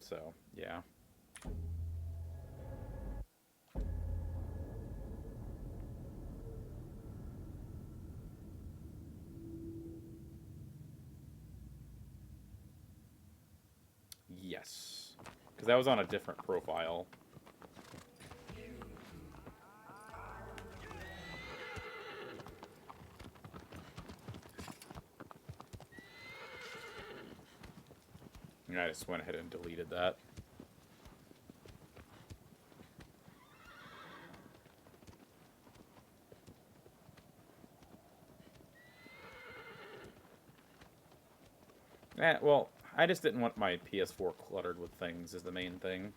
So, yeah. Yes. Because that was on a different profile. And I just went ahead and deleted that. Well, I just didn't want my PS4 cluttered with things is the main thing.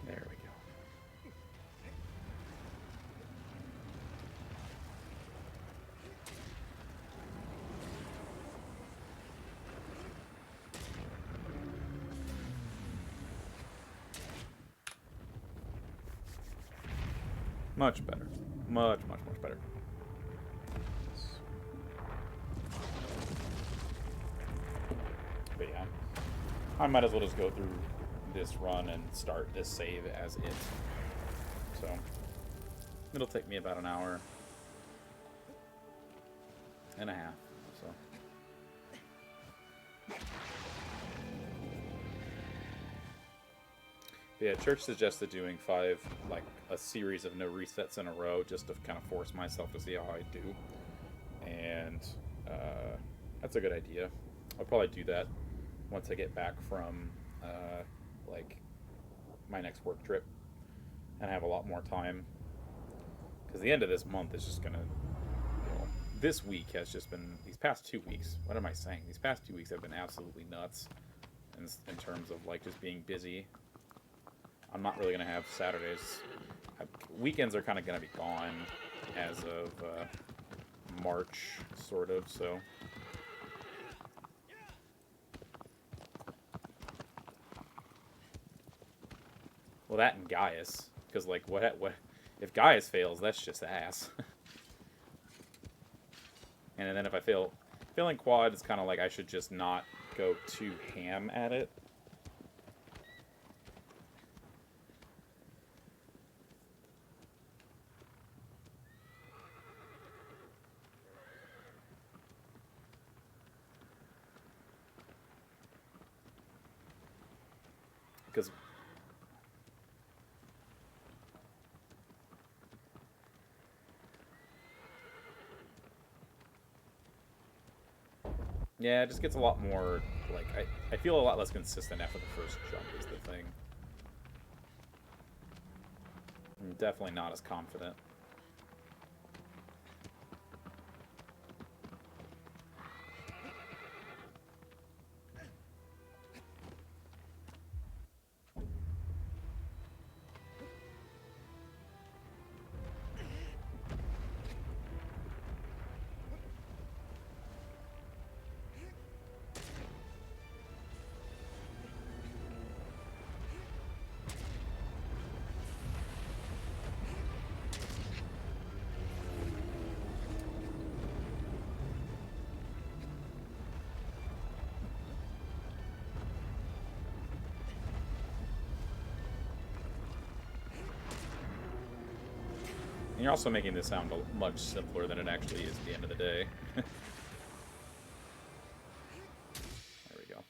There we go. Much better. Much, much, much better. But yeah, I might as well just go through this run and start this save as it. So, it'll take me about an hour and a half. So. But yeah, Church suggested doing 5, like, a series of no resets in a row just to kind of force myself to see how I do. And that's a good idea. I'll probably do that once I get back from, like, my next work trip and I have a lot more time. Because the end of this month is just going to, this week has just been, these past 2 weeks, what am I saying? These past 2 weeks have been absolutely nuts in terms of, like, just being busy. I'm not really going to have Saturdays. Weekends are kind of going to be gone as of March, sort of, so. Well, that and Gaius. Because, like, what if Gaius fails, that's just ass. And then if I failing quad, it's kind of like I should just not go too ham at it. Because yeah, it just gets a lot more, like, I feel a lot less consistent after the first jump is the thing. I'm definitely not as confident. You're also making this sound much simpler than it actually is at the end of the day. There we go.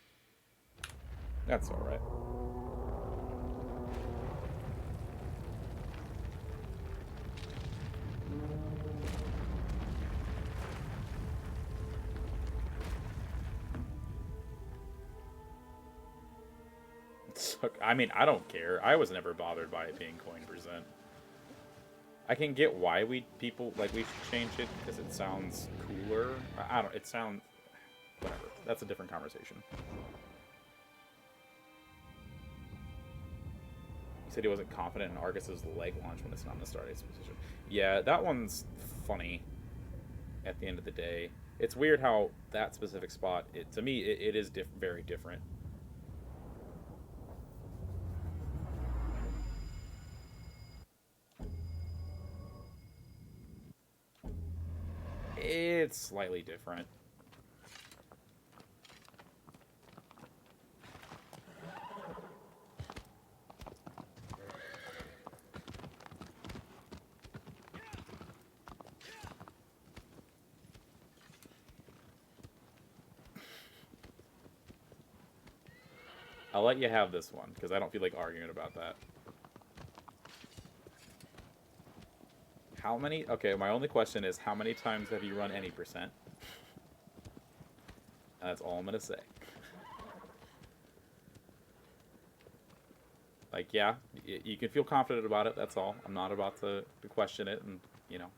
That's alright. I mean, I don't care. I was never bothered by it being coin percent. I can get why we should change it because it sounds cooler. I don't. It sounds whatever. That's a different conversation. He said he wasn't confident in Argus's leg launch when it's not in the starting position. Yeah, that one's funny. At the end of the day, it's weird how that specific spot. To me, it is very different. It's slightly different. I'll let you have this one, because I don't feel like arguing about that. How many? Okay, my only question is, how many times have you run any percent? That's all I'm going to say. Like, yeah, you can feel confident about it, that's all. I'm not about to question it, and, you know.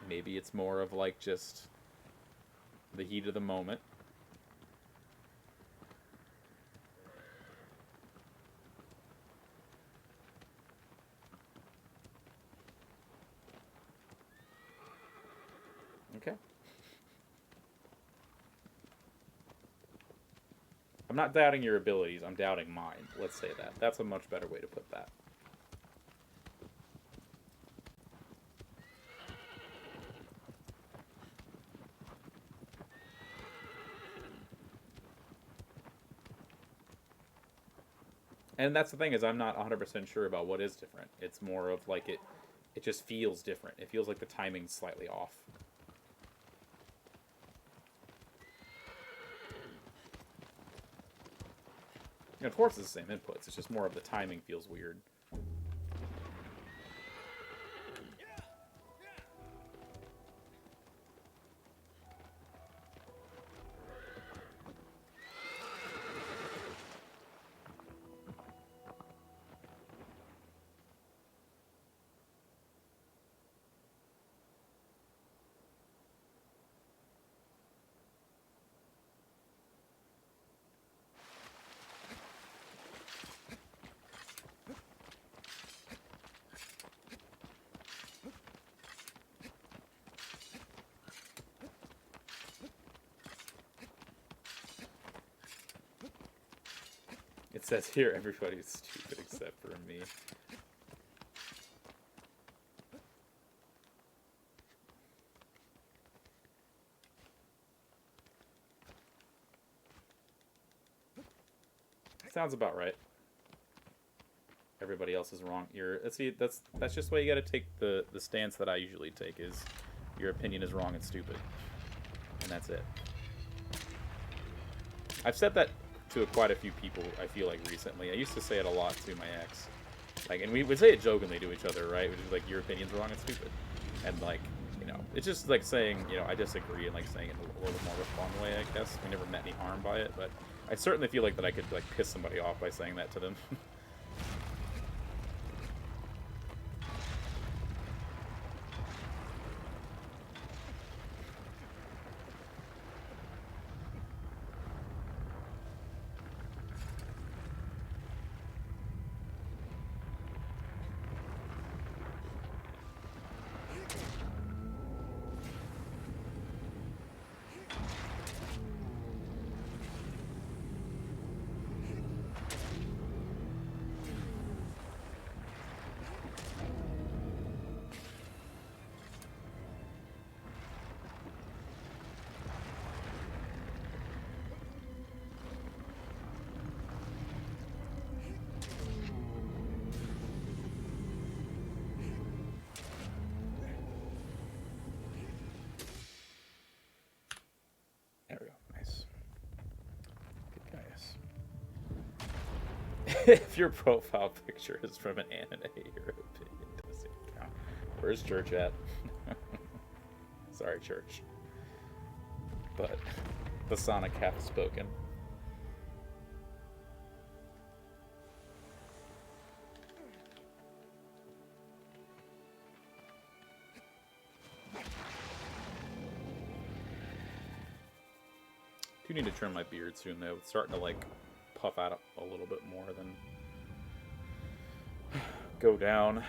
Maybe it's more of, like, just the heat of the moment. Okay. I'm not doubting your abilities, I'm doubting mine. Let's say that. That's a much better way to put that. And that's the thing, is I'm not 100% sure about what is different. It's more of like it just feels different. It feels like the timing's slightly off. And of course it's the same inputs, it's just more of the timing feels weird. It says here, everybody's stupid except for me. Sounds about right. Everybody else is wrong. That's just why you got to take the stance that I usually take, is your opinion is wrong and stupid, and that's it. I've said that to quite a few people, I feel like, recently. I used to say it a lot to my ex. Like, and we would say it jokingly to each other, right? Which is like, your opinion's wrong and stupid. And like, you know, it's just like saying, you know, I disagree, and like saying it a little more of a fun way, I guess. We never met any harm by it, but I certainly feel like that I could like piss somebody off by saying that to them. If your profile picture is from an anime, your opinion doesn't count. Where's Church at? Sorry, Church. But the Sonic hath spoken. Do need to trim my beard soon though. It's starting to like puff out a little bit more than go down.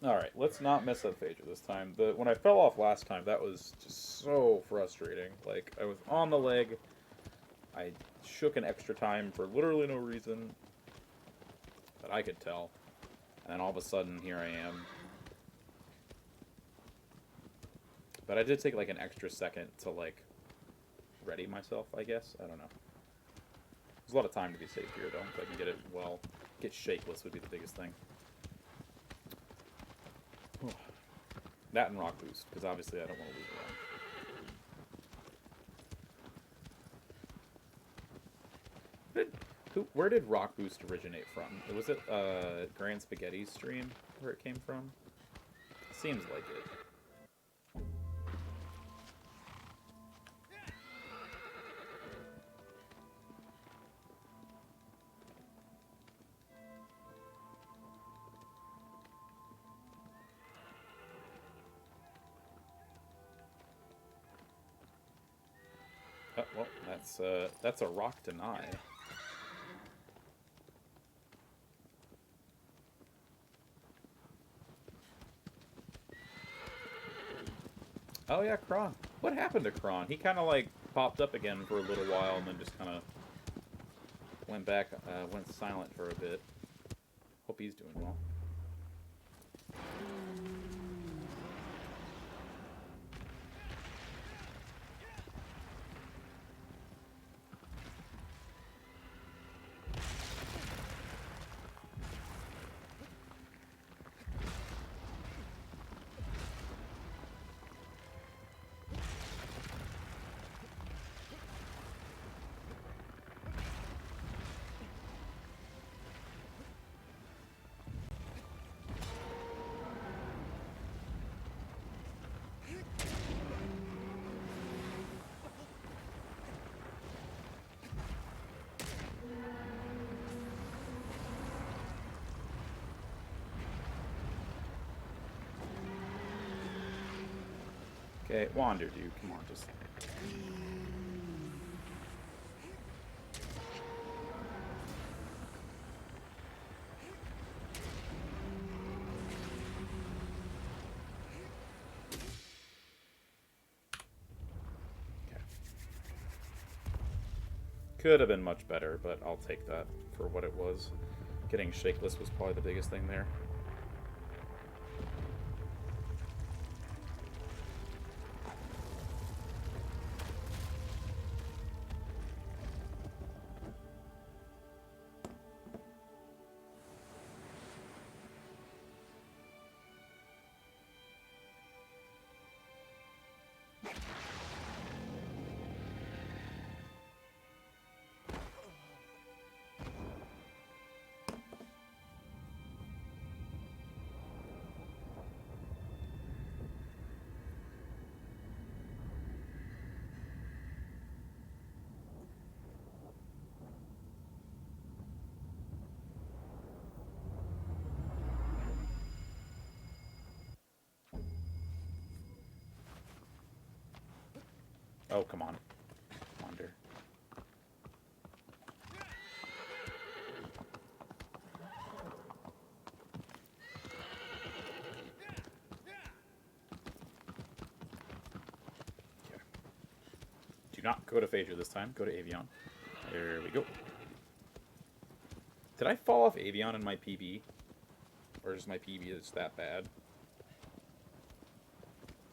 Alright, let's not mess up Phaedra this time. When I fell off last time, that was just so frustrating. Like, I was on the leg, I shook an extra time for literally no reason that I could tell, and then all of a sudden, here I am. But I did take, like, an extra second to, like, ready myself, I guess? I don't know. There's a lot of time to be safe here, though, if I can get it well. Get shakeless would be the biggest thing. That and rock boost, because obviously I don't want to lose around. Where did rock boost originate from? Was it Grand Spaghetti's stream where it came from? Seems like it. Oh, well, that's a rock deny. Oh yeah, Kron. What happened to Kron? He kind of like popped up again for a little while and then just kind of went back, went silent for a bit. Hope he's doing well. Okay, wander, dude. Come on, just... Okay. Could have been much better, but I'll take that for what it was. Getting shakeless was probably the biggest thing there. Oh, come on. Wander. Do not go to Phaedra this time. Go to Avion. There we go. Did I fall off Avion in my PB? Or is my PB just that bad?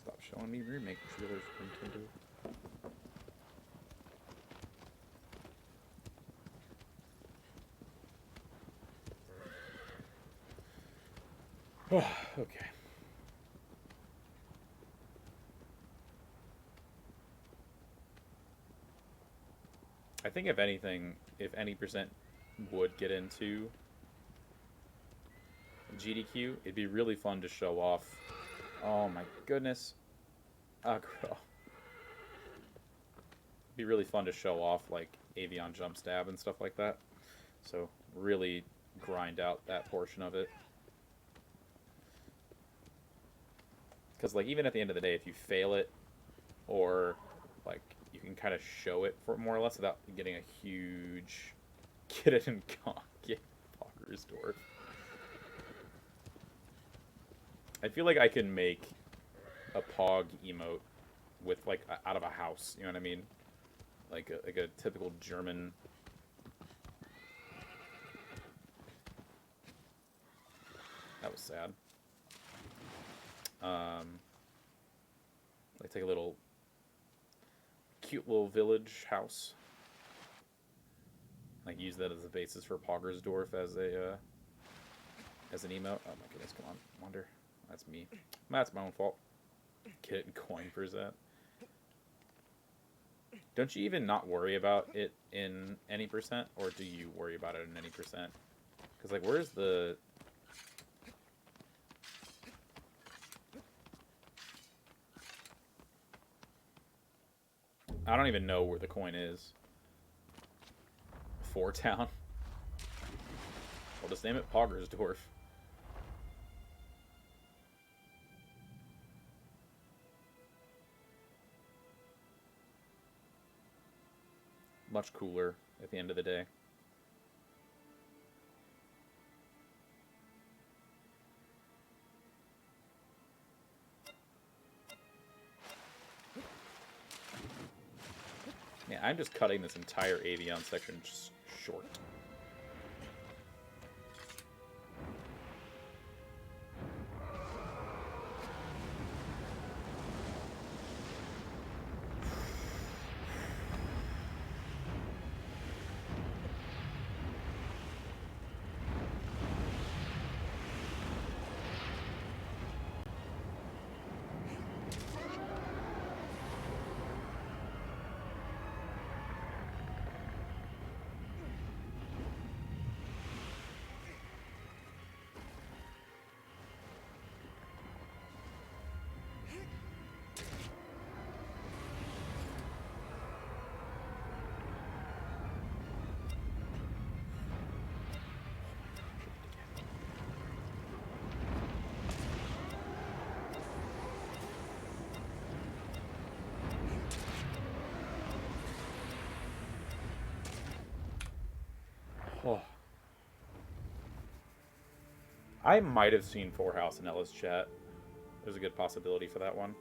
Stop showing me remake trailers for Nintendo. Okay. I think if anything, if any percent would get into GDQ, it'd be really fun to show off. Oh my goodness. It'd be really fun to show off like Avion jump stab and stuff like that. So really grind out that portion of it. Because like even at the end of the day, if you fail it, or like you can kind of show it for more or less without getting a huge get it and get Pogger's Dwarf. I feel like I can make a Pog emote with like out of a house. You know what I mean? Like a typical German. That was sad. Like take a little cute little village house. Like use that as a basis for Poggersdorf as a as an emote. Oh my goodness, come on, Wander. That's me. That's my own fault. Get it in coin for that. Don't you even not worry about it in any percent, or do you worry about it in any percent? Because like, where's the I don't even know where the coin is. For town. We'll just name it Poggersdorf. Much cooler at the end of the day. Yeah, I'm just cutting this entire Avion section just short. Oh. I might have seen Four House in Ella's chat. There's a good possibility for that one.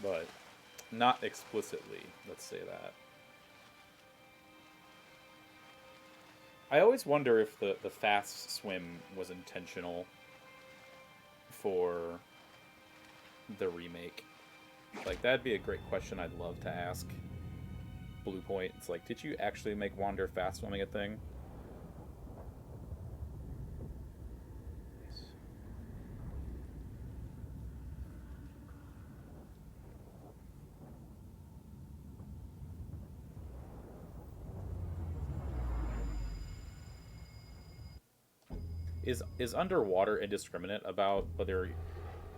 But not explicitly, let's say that. I always wonder if the fast swim was intentional for the remake. Like, that'd be a great question I'd love to ask Bluepoint. It's like, did you actually make Wander fast swimming a thing? Is underwater indiscriminate about whether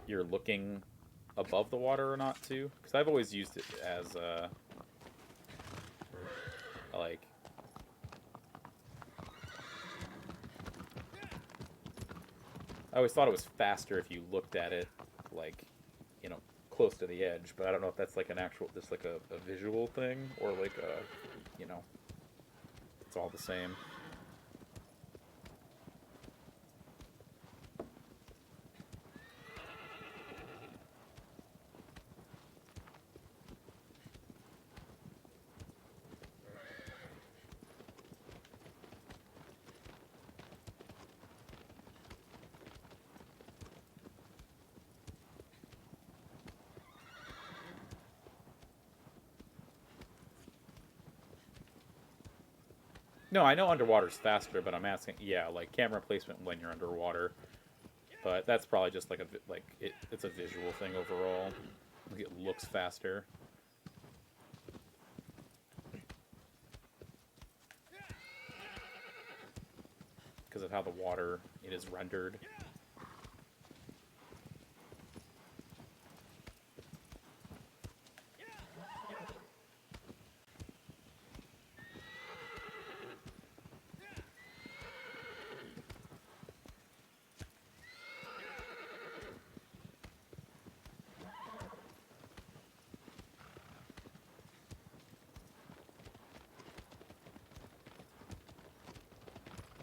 you're looking above the water or not too? Because I've always used it as like I always thought it was faster if you looked at it like, you know, close to the edge, but I don't know if that's like an actual, just like a visual thing, or like a, you know, it's all the same. No, I know underwater's faster, but I'm asking, yeah, like camera placement when you're underwater. But that's probably just like it's a visual thing overall. Like it looks faster because of how the water it is rendered.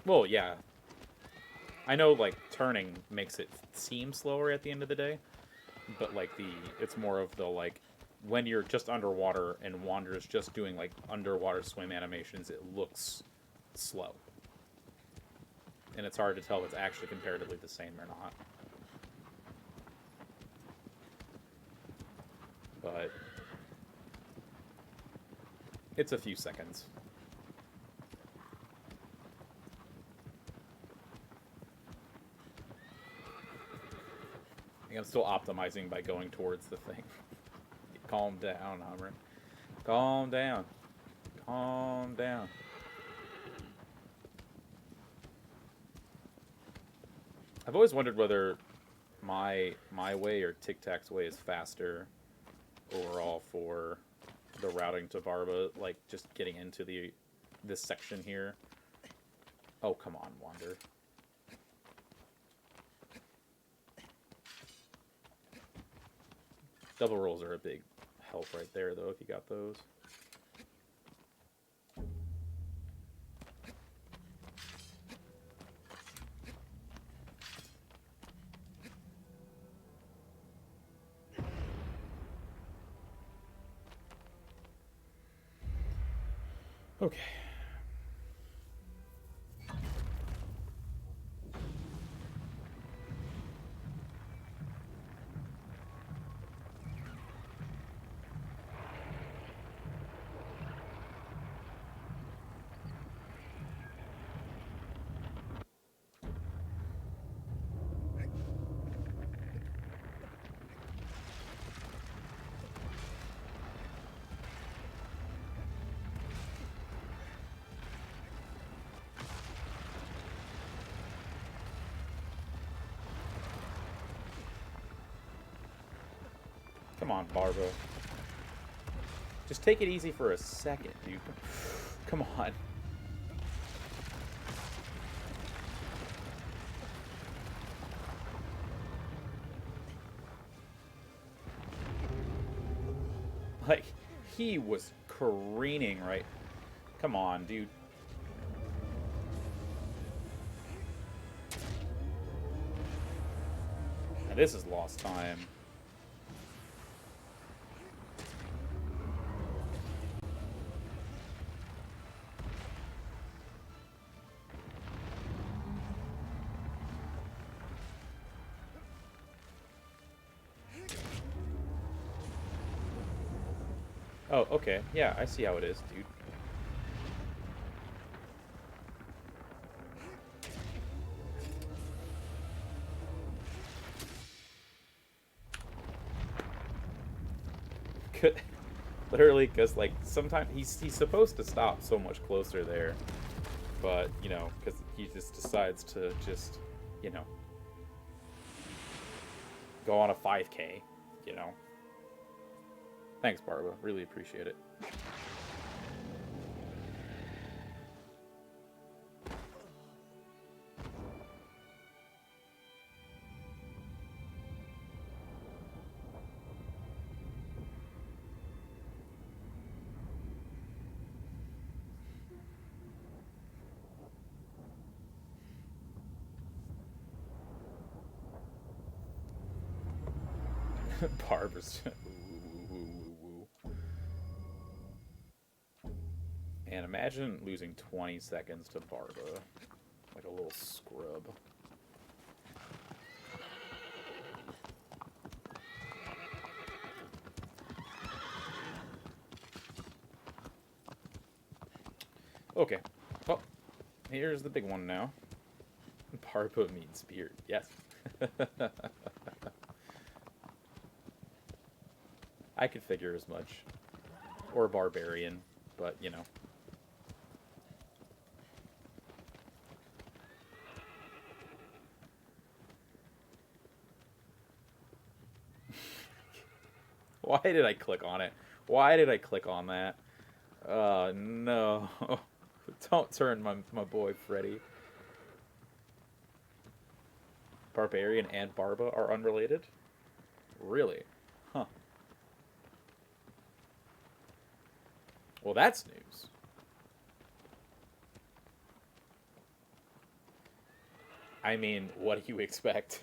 Well, yeah. I know, like, turning makes it seem slower at the end of the day, but, like, it's more of the, like, when you're just underwater and Wander's just doing, like, underwater swim animations, it looks slow. And it's hard to tell if it's actually comparatively the same or not. But it's a few seconds. I'm still optimizing by going towards the thing. Calm down, Hummer. Calm down. Calm down. I've always wondered whether my way or Tic Tac's way is faster overall for the routing to Barba, like just getting into this section here. Oh, come on, Wander. Double rolls are a big help right there, though, if you got those. Okay. Come on, Barba. Just take it easy for a second, dude. Come on. Like, he was careening right. Come on, dude. Now, this is lost time. Oh, okay. Yeah, I see how it is, dude. Literally, because, like, sometimes he's supposed to stop so much closer there. But, you know, because he just decides to just, you know, go on a 5K, you know. Thanks, Barba. Really appreciate it. Barber's. And imagine losing 20 seconds to Barba. Like a little scrub. Okay. Well, here's the big one now. Barba means beard. Yes. I could figure as much. Or barbarian, but, you know. Why did I click on it? Why did I click on that? No. Don't turn my boy Freddy. Barbarian and Barba are unrelated? Really? Huh. Well, that's news. I mean, what do you expect?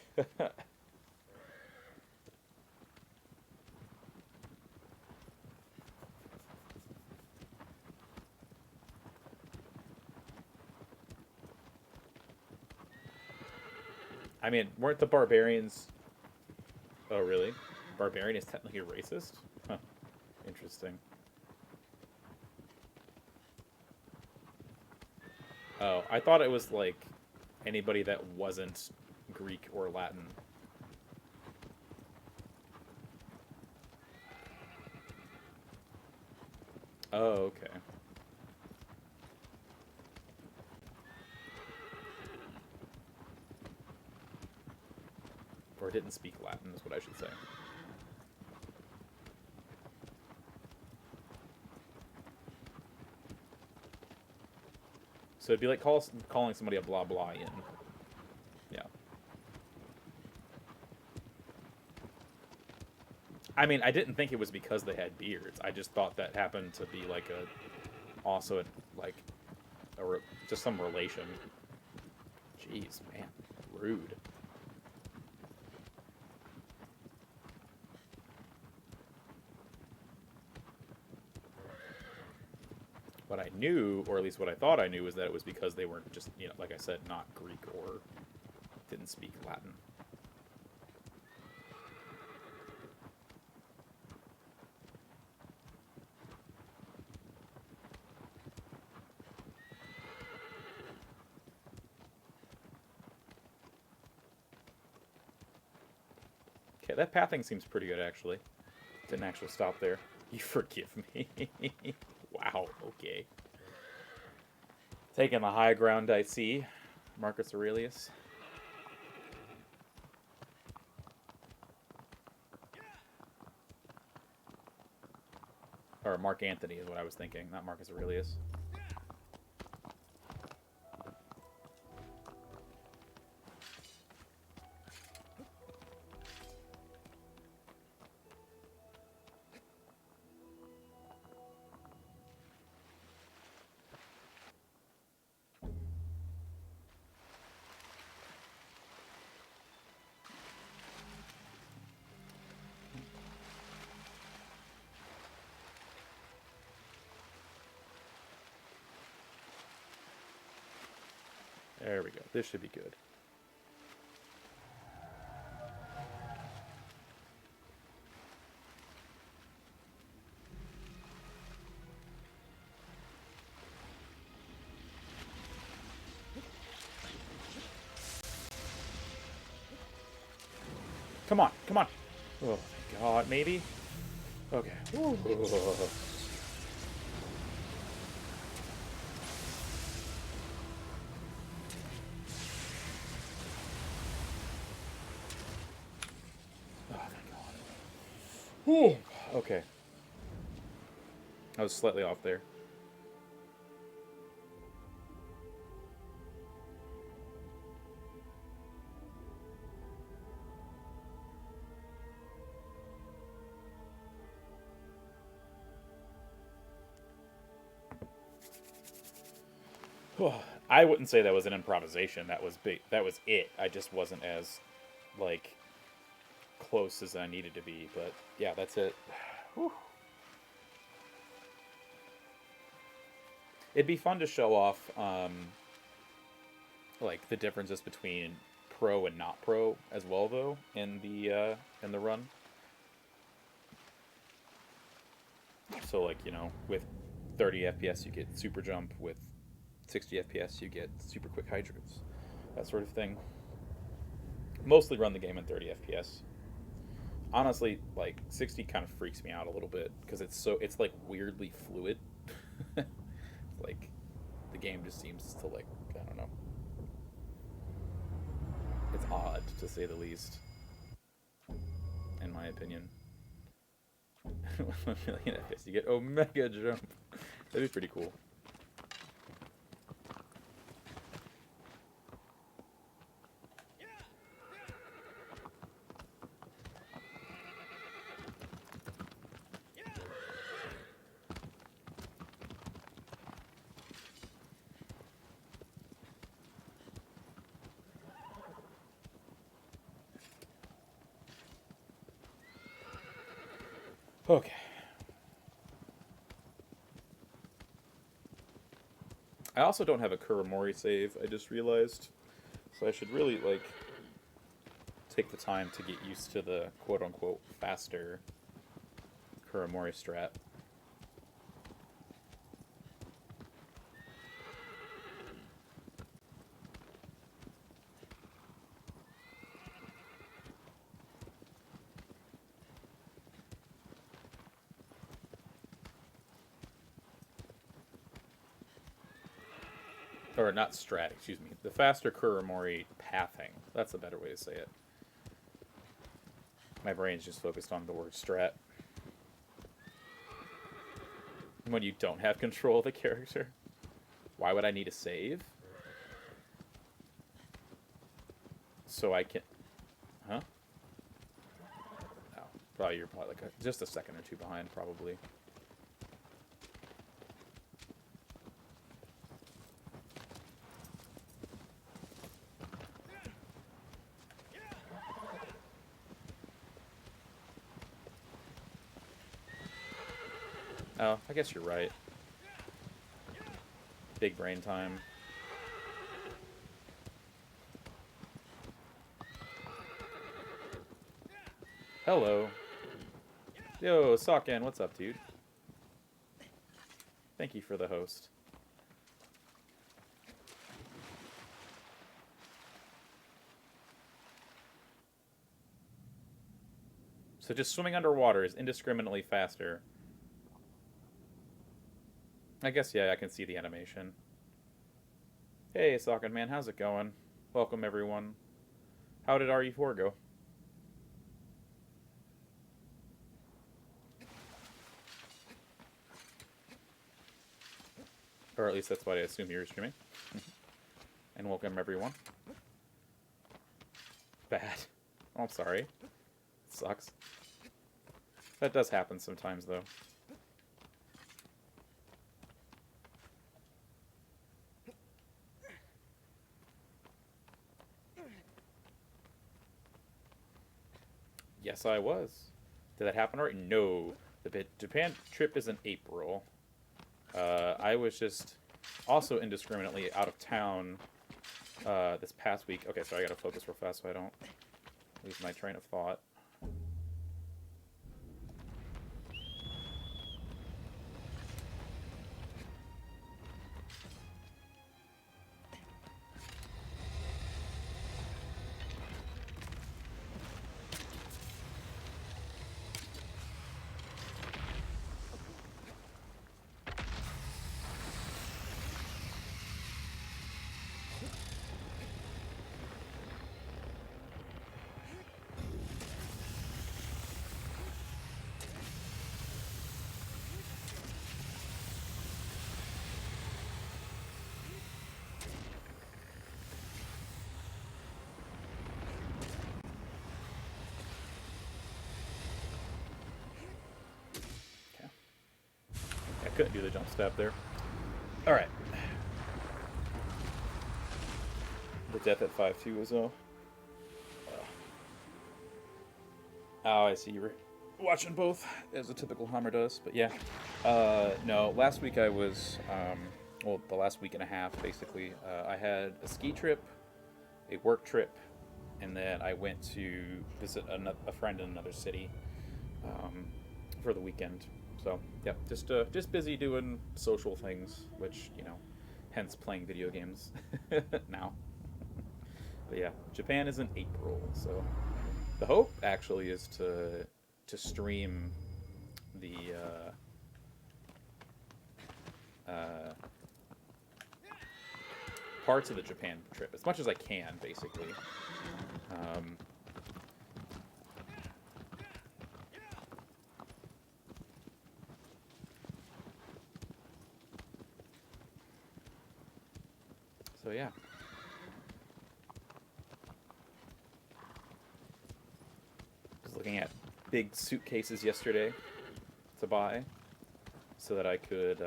I mean, weren't the barbarians... Oh, really? Barbarian is technically racist? Huh. Interesting. Oh, I thought it was, like, anybody that wasn't Greek or Latin. Oh, okay. Or didn't speak Latin, is what I should say. So it'd be like calling somebody a blah blah in. Yeah. I mean, I didn't think it was because they had beards. I just thought that happened to be like also like just some relation. Jeez, man, rude. What I knew, or at least what I thought I knew, was that it was because they weren't just, you know, like I said, not Greek or didn't speak Latin. Okay, that pathing seems pretty good, actually. Didn't actually stop there. You forgive me. Wow, okay. Taking the high ground, I see. Marcus Aurelius. Or Mark Antony is what I was thinking, not Marcus Aurelius. There we go. This should be good. Come on, come on. Oh my god, maybe? Okay. Ooh. Ooh. Okay. I was slightly off there. I wouldn't say that was an improvisation. That was big. That was it. I just wasn't as, like, close as I needed to be, but yeah, that's it. Whew. It'd be fun to show off, like the differences between pro and not pro as well, though, in the run. So, like, you know, with 30 FPS you get Superjump, with 60 FPS you get super quick hydrants, that sort of thing. Mostly run the game in 30 FPS. Honestly, like 60 kind of freaks me out a little bit because it's like weirdly fluid. Like the game just seems to, like, I don't know. It's odd to say the least, in my opinion. 1,000,000 FPS, you get Omega Jump. That'd be pretty cool. Okay. I also don't have a Kuramori save, I just realized. So I should really, like, take the time to get used to the quote-unquote faster Kuramori strat. Or not strat, excuse me. The faster Kuramori pathing. That's a better way to say it. My brain's just focused on the word strat. When you don't have control of the character. Why would I need a save? So I can... Huh? Oh, probably you're probably like just a second or two behind, probably. Oh, I guess you're right. Big brain time. Hello. Yo, Socken, what's up, dude? Thank you for the host. So just swimming underwater is indiscriminately faster. I guess, yeah, I can see the animation. Hey, Socken Man, how's it going? Welcome, everyone. How did RE4 go? Or at least that's what I assume you're streaming. And welcome, everyone. Bad. Oh, I'm sorry. It sucks. That does happen sometimes, though. Yes, I was. Did that happen already? No. The Japan trip is in April. I was just also indiscriminately out of town this past week. Okay, so I gotta focus real fast so I don't lose my train of thought. Couldn't do the jump step there. Alright. The death at 5-2 was Oh, I see. You were watching both, as a typical Hammer does. But yeah, no. Last week I was, well, the last week and a half, basically. I had a ski trip, a work trip, and then I went to visit a friend in another city um, for the weekend. So yeah, just busy doing social things, which hence playing video games now. But yeah, Japan is in April, so the hope actually is to stream the parts of the Japan trip as much as I can, basically. Um, so yeah. Was looking at big suitcases yesterday to buy so that I could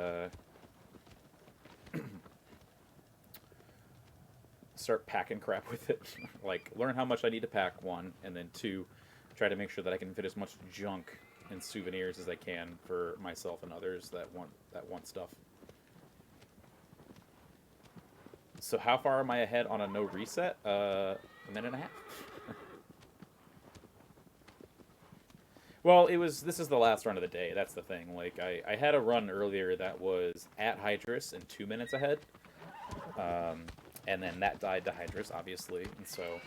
start packing crap with it. Like, learn how much I need to pack, one, and then two, try to make sure that I can fit as much junk and souvenirs as I can for myself and others that want stuff. So how far am I ahead on a no reset? A minute and a half. Well, this is the last run of the day. That's the thing. Like, I had a run earlier that was at Hydrus and 2 minutes ahead. And then that died to Hydrus, obviously. And so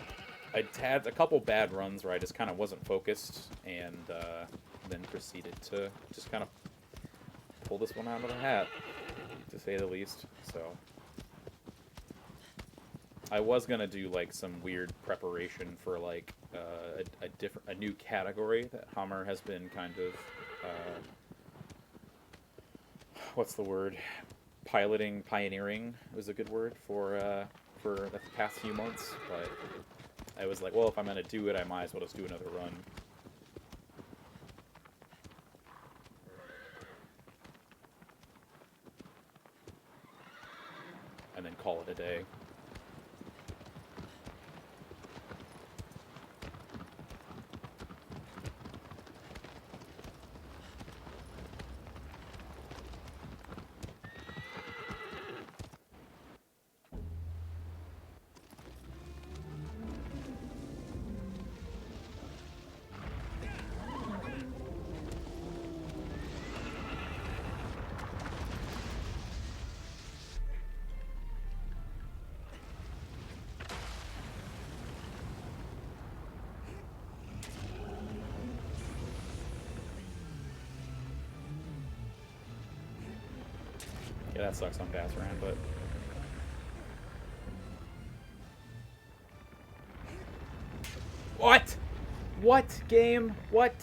I had a couple bad runs where I just kind of wasn't focused, and then proceeded to just kind of pull this one out of the hat, to say the least. So I was gonna do like some weird preparation for like a new category that Hammer has been kind of what's the word? Pioneering was a good word for the past few months. But I was like, well, if I'm gonna do it, I might as well just do another run. And then call it a day. Yeah, that sucks on pass around, but what? What game? What?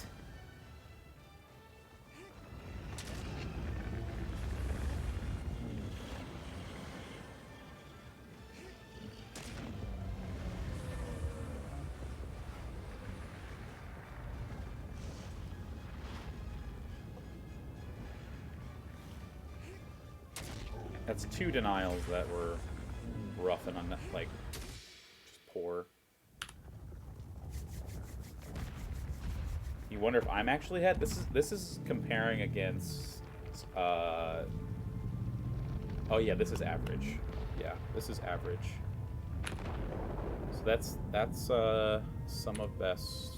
That's two denials that were rough and like just poor. You wonder if I'm actually ahead. This is comparing against. Oh yeah, this is average. Yeah, this is average. So that's sum of best.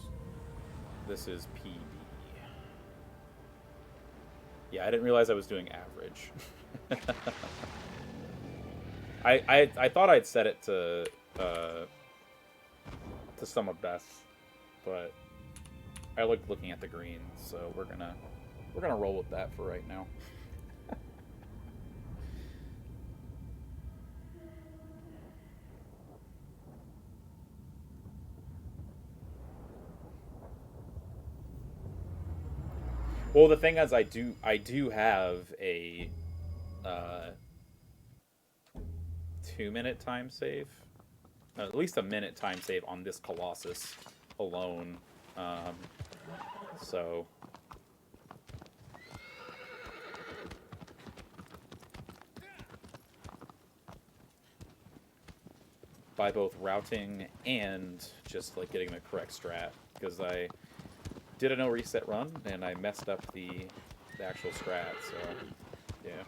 This is PB. Yeah, I didn't realize I was doing average. I thought I'd set it to sum of best, but I liked looking at the green, so we're gonna roll with that for right now. Well, the thing is, I do have a 2-minute time save, at least a minute time save on this Colossus alone. So by both routing and just like getting the correct strat, because did a no reset run, and I messed up the actual strat, so yeah.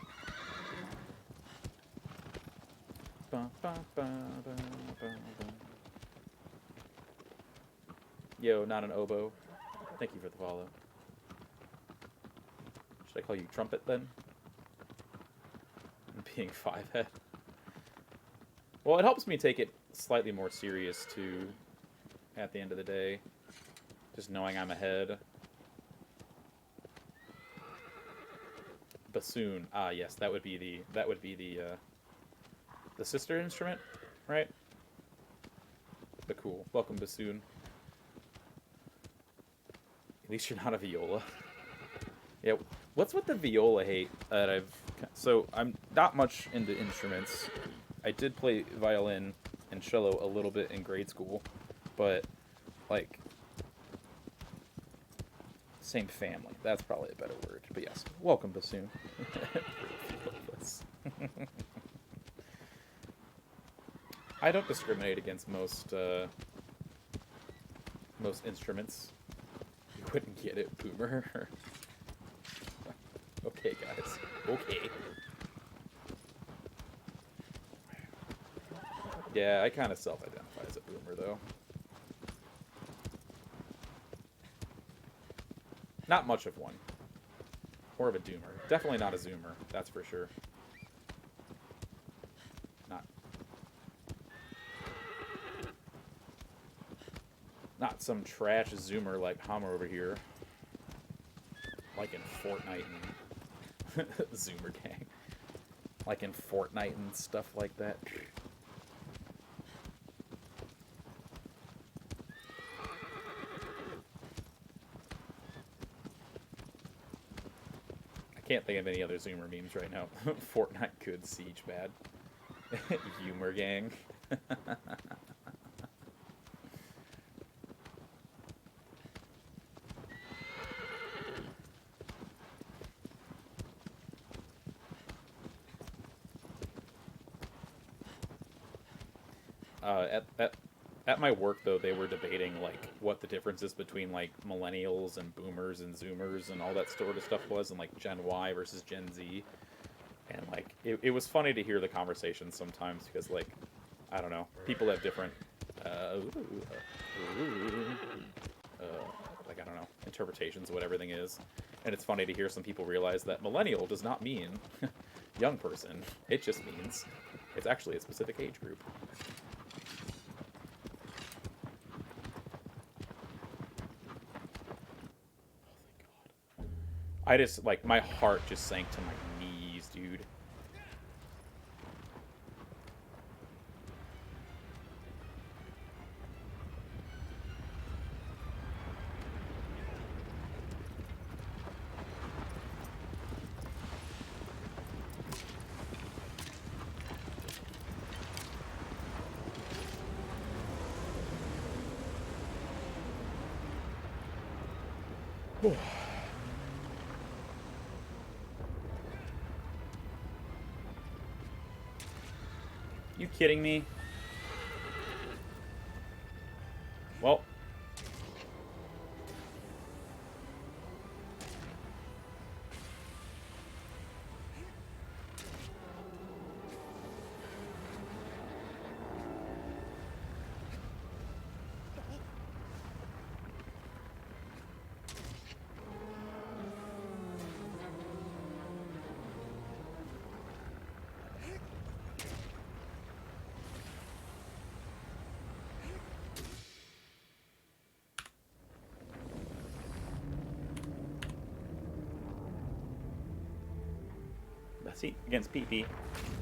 Yo, not an oboe. Thank you for the follow. Should I call you Trumpet then? Being 5-head. Well, it helps me take it slightly more serious too. At the end of the day, just knowing I'm ahead. Bassoon. Ah, yes, that would be the sister instrument, right? But cool. Welcome, bassoon. At least you're not a viola. Yeah. What's with the viola hate that I've? So I'm not much into instruments. I did play violin and cello a little bit in grade school, but like same family. That's probably a better word. But yes, welcome, bassoon. I don't discriminate against most instruments. You wouldn't get it, boomer. Okay, guys. Okay. Yeah, I kind of self-identify as a boomer, though. Not much of one. More of a doomer. Definitely not a zoomer, that's for sure. Not some trash zoomer like Hammer over here. Like in Fortnite and Zoomer gang. Like in Fortnite and stuff like that. I can't think of any other Zoomer memes right now. Fortnite good, Siege bad. Humor gang. At my work, though, they were debating, like, what the differences between, like, millennials and boomers and zoomers and all that sort of stuff was, and, like, Gen Y versus Gen Z. And, like, it was funny to hear the conversation sometimes because, like, I don't know, people have different, like, I don't know, interpretations of what everything is. And it's funny to hear some people realize that millennial does not mean young person. It just means it's actually a specific age group. I just, like, my heart just sank to my knees, dude. You kidding me? Well. See, against PP,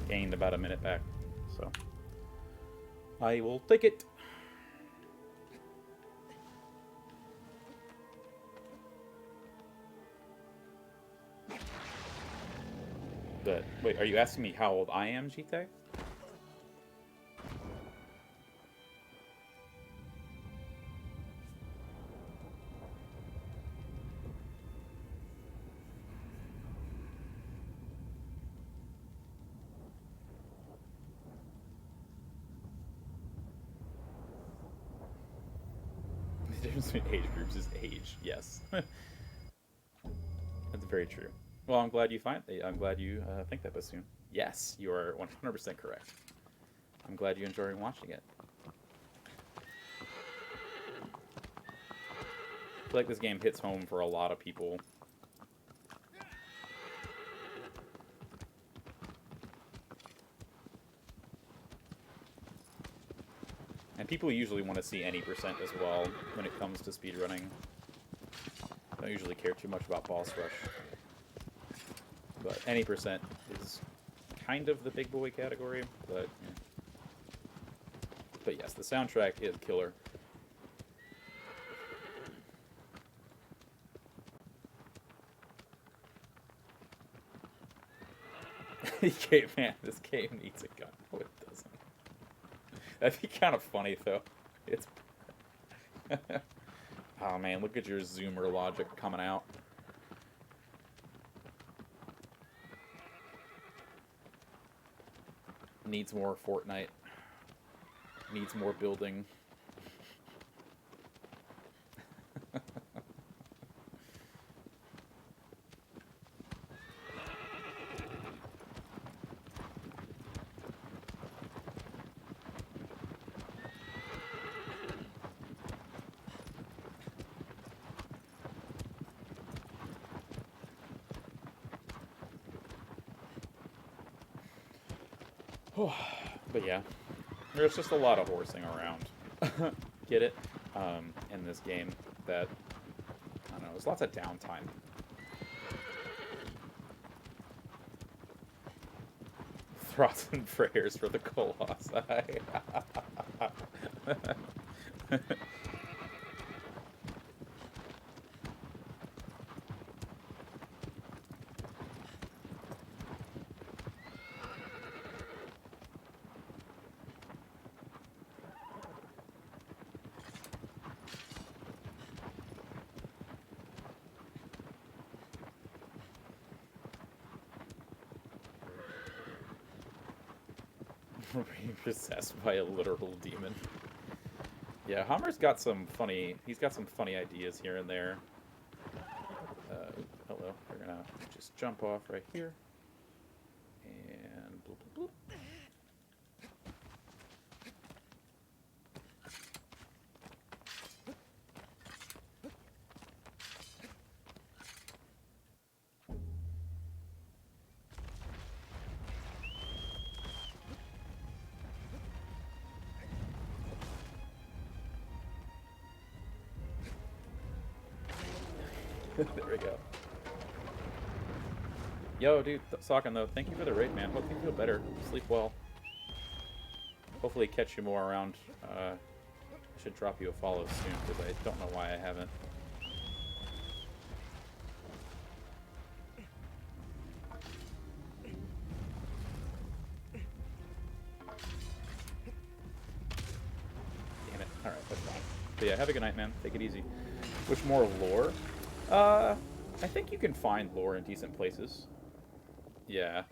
gained about a minute back, so I will take it. But wait, are you asking me how old I am, Jite? The difference between age groups is age. Yes, that's very true. Well, I'm glad you think that, Bassoon. Yes, you are 100% correct. I'm glad you enjoy watching it. I feel like this game hits home for a lot of people. And people usually want to see any percent as well when it comes to speedrunning. Don't usually care too much about boss rush. But any percent is kind of the big boy category, but yeah. But yes, the soundtrack is killer. Man, this game needs a gun. No, it doesn't. That'd be kind of funny, though. It's... Oh, man, look at your zoomer logic coming out. Needs more Fortnite. Needs more building. But yeah, there's just a lot of horsing around. Get it? In this game that, I don't know, there's lots of downtime. Thoughts and prayers for the Colossi. Being possessed by a literal demon. Yeah, Hammer's got some funny. He's got some funny ideas here and there. Hello. We're gonna just jump off right here, and bloop, bloop, bloop. There we go. Yo, dude, Socken, though, thank you for the raid, man. Hope you feel better. Sleep well. Hopefully catch you more around. I should drop you a follow soon, because I don't know why I haven't. Damn it. Alright, that's fine. But yeah, have a good night, man. Take it easy. Which more lore? I think you can find lore in decent places. Yeah.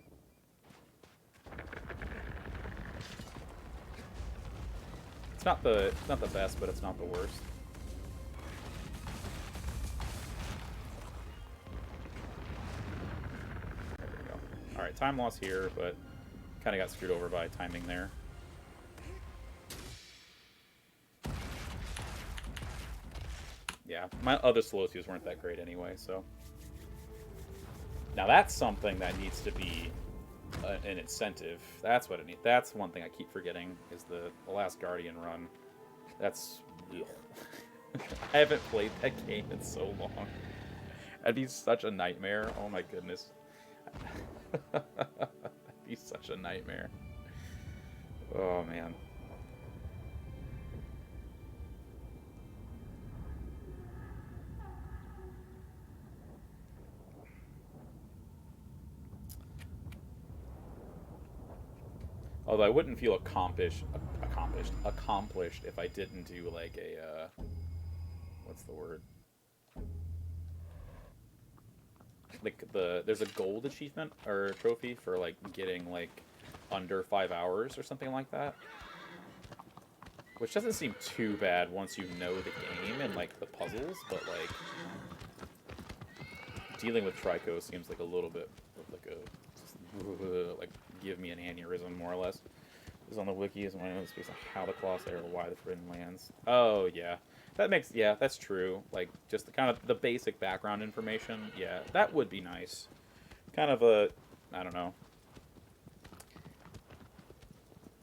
It's not the best, but it's not the worst. There we go. Alright, time loss here, but kind of got screwed over by timing there. Yeah, my other Colossus weren't that great anyway, so... Now that's something that needs to be an incentive. That's what it needs. That's one thing I keep forgetting, is the last Guardian run. That's... I haven't played that game in so long. That'd be such a nightmare. Oh my goodness. That'd be such a nightmare. Oh man. Although I wouldn't feel accomplished if I didn't do like a what's the word? Like there's a gold achievement or trophy for like getting like under 5 hours or something like that. Which doesn't seem too bad once you know the game and, like, the puzzles, but, like, dealing with Trico seems like a little bit of, like, like, give me an aneurysm, more or less. This is on the wiki, is when I know the space on how the Colossus are, why the forbidden lands. Oh, yeah. That makes, yeah, that's true. Like, just the kind of, the basic background information, yeah, that would be nice. Kind of a, I don't know.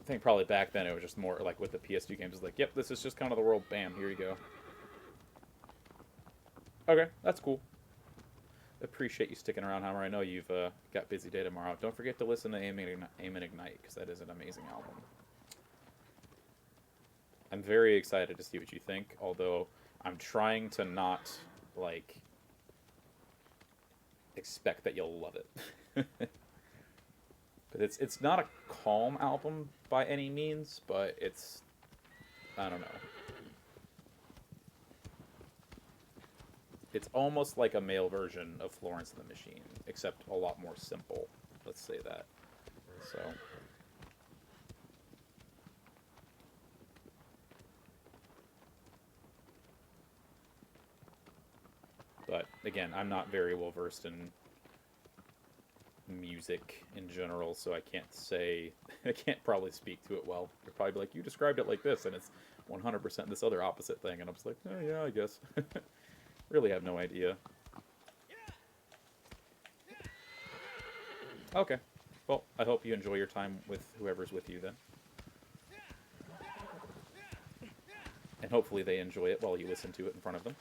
I think probably back then it was just more like with the PS2 games, it's like, yep, this is just kind of the world, bam, here you go. Okay, that's cool. Appreciate you sticking around, Hammer. I know you've got busy day tomorrow. Don't forget to listen to Aim and Ignite, because that is an amazing album. I'm very excited to see what you think, although I'm trying to not, like, expect that you'll love it. Because it's not a calm album by any means, but it's, I don't know. It's almost like a male version of Florence and the Machine, except a lot more simple. Let's say that. So. But again, I'm not very well versed in music in general, so I can't say, I can't probably speak to it well. You'll probably be like, you described it like this, and it's 100% this other opposite thing, and I'm just like, oh yeah, I guess. Really have no idea. Okay. Well, I hope you enjoy your time with whoever's with you then. And hopefully they enjoy it while you listen to it in front of them.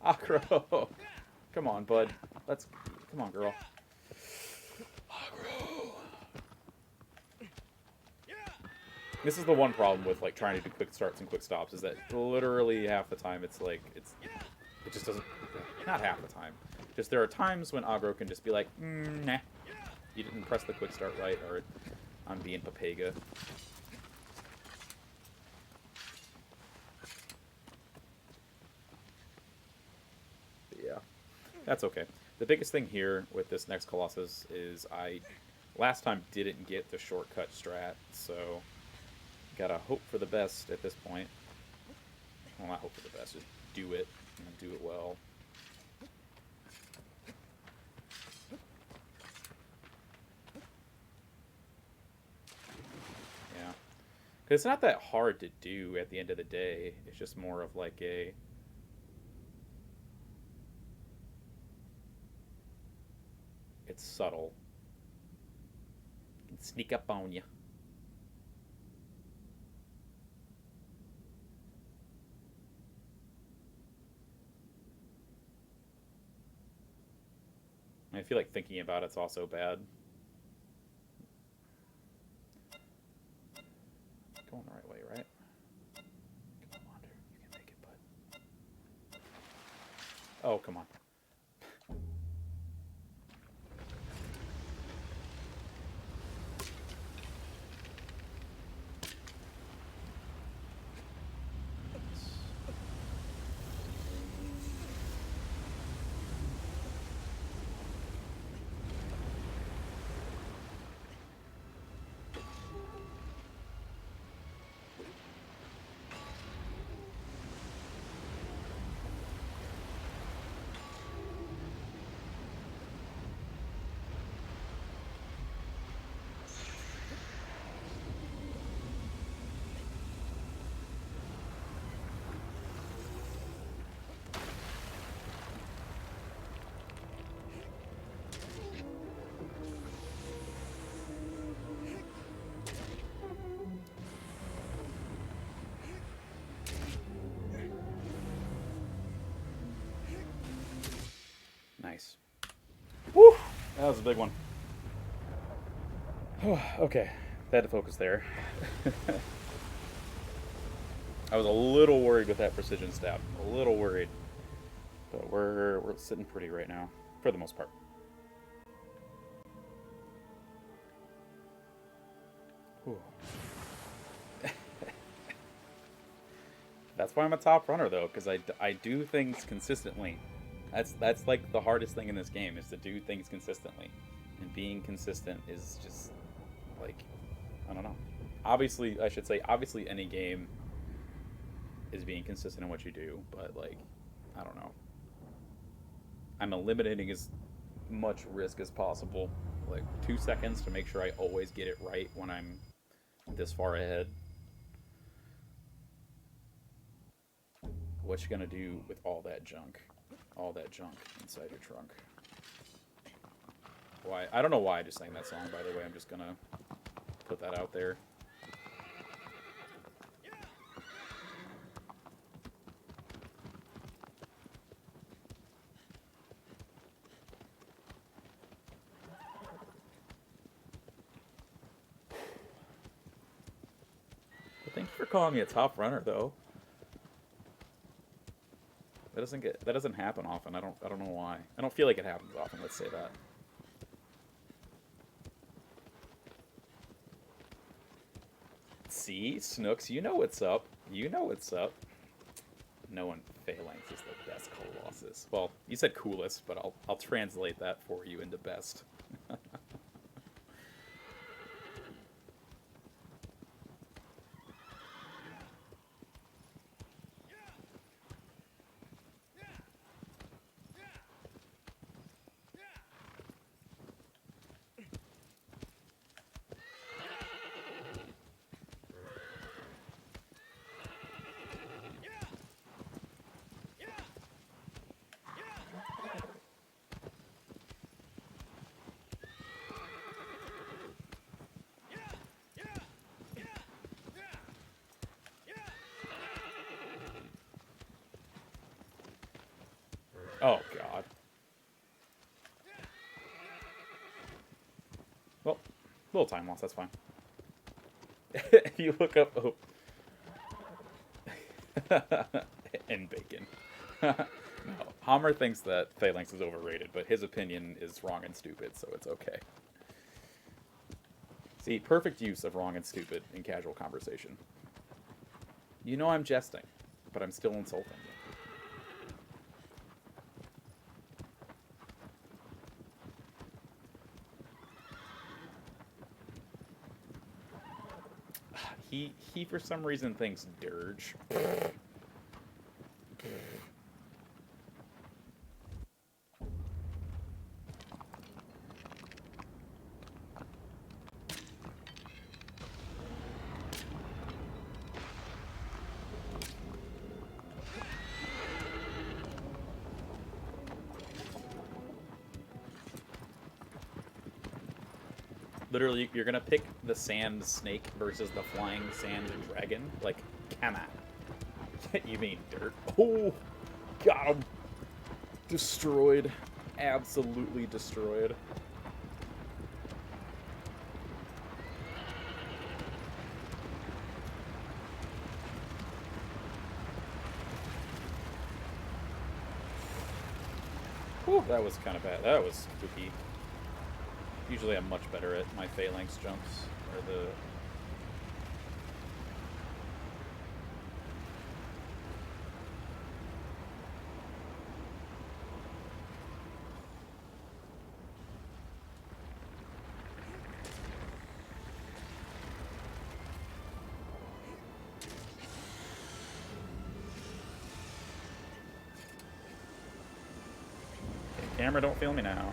Agro! Come on, bud. Let's... Come on, girl. Agro! This is the one problem with, like, trying to do quick starts and quick stops, is that literally half the time it's like, it just doesn't... Not half the time. Just there are times when aggro can just be like, nah. You didn't press the quick start right, or I'm being Papega. That's okay. The biggest thing here with this next Colossus is I last time didn't get the shortcut strat, so gotta hope for the best at this point. Well, not hope for the best, just do it, and do it well. Yeah. Because it's not that hard to do at the end of the day. It's just more of like a... It's subtle. It can sneak up on you. I feel like thinking about it's also bad. Going the right way, right? Come on, Wander. You can make it, bud. Oh, come on. Nice. Woo! That was a big one. Okay, they had to focus there. I was a little worried with that precision stab. A little worried. But we're sitting pretty right now, for the most part. That's why I'm a top runner, though, because I do things consistently. That's like the hardest thing in this game, is to do things consistently. And being consistent is just, like, I don't know. Obviously, I should say, obviously any game is being consistent in what you do, but, like, I don't know. I'm eliminating as much risk as possible. Like, 2 seconds to make sure I always get it right when I'm this far ahead. What you gonna do with all that junk? All that junk inside your trunk. Why? I don't know why I just sang that song, by the way. I'm just gonna put that out there. But thank you for calling me a top runner, though. That doesn't happen often. I don't know why. I don't feel like it happens often, let's say that. See, Snooks, you know what's up. You know what's up. No one Phalanx is the best Colossus. Well, you said coolest, but I'll translate that for you into best. Oh, God. Well, a little time loss, that's fine. If you look up... Oh. And bacon. No, Hammer thinks that Phalanx is overrated, but his opinion is wrong and stupid, so it's okay. See, perfect use of wrong and stupid in casual conversation. You know I'm jesting, but I'm still insulting you. He for some reason thinks dirge. Literally, you're gonna pick the sand snake versus the flying sand dragon? Like, come on. You mean dirt? Oh, got him. Destroyed. Absolutely destroyed. Whew, that was kind of bad. That was spooky. Usually I'm much better at my phalanx jumps, or the... Camera, don't feel me now.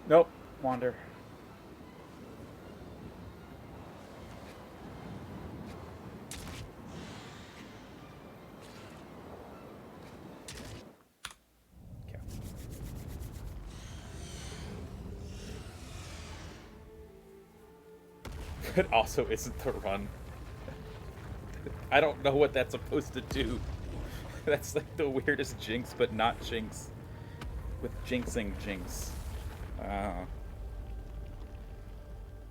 Nope, wander. It also isn't the run. I don't know what that's supposed to do. That's like the weirdest jinx, but not jinx. With jinxing jinx.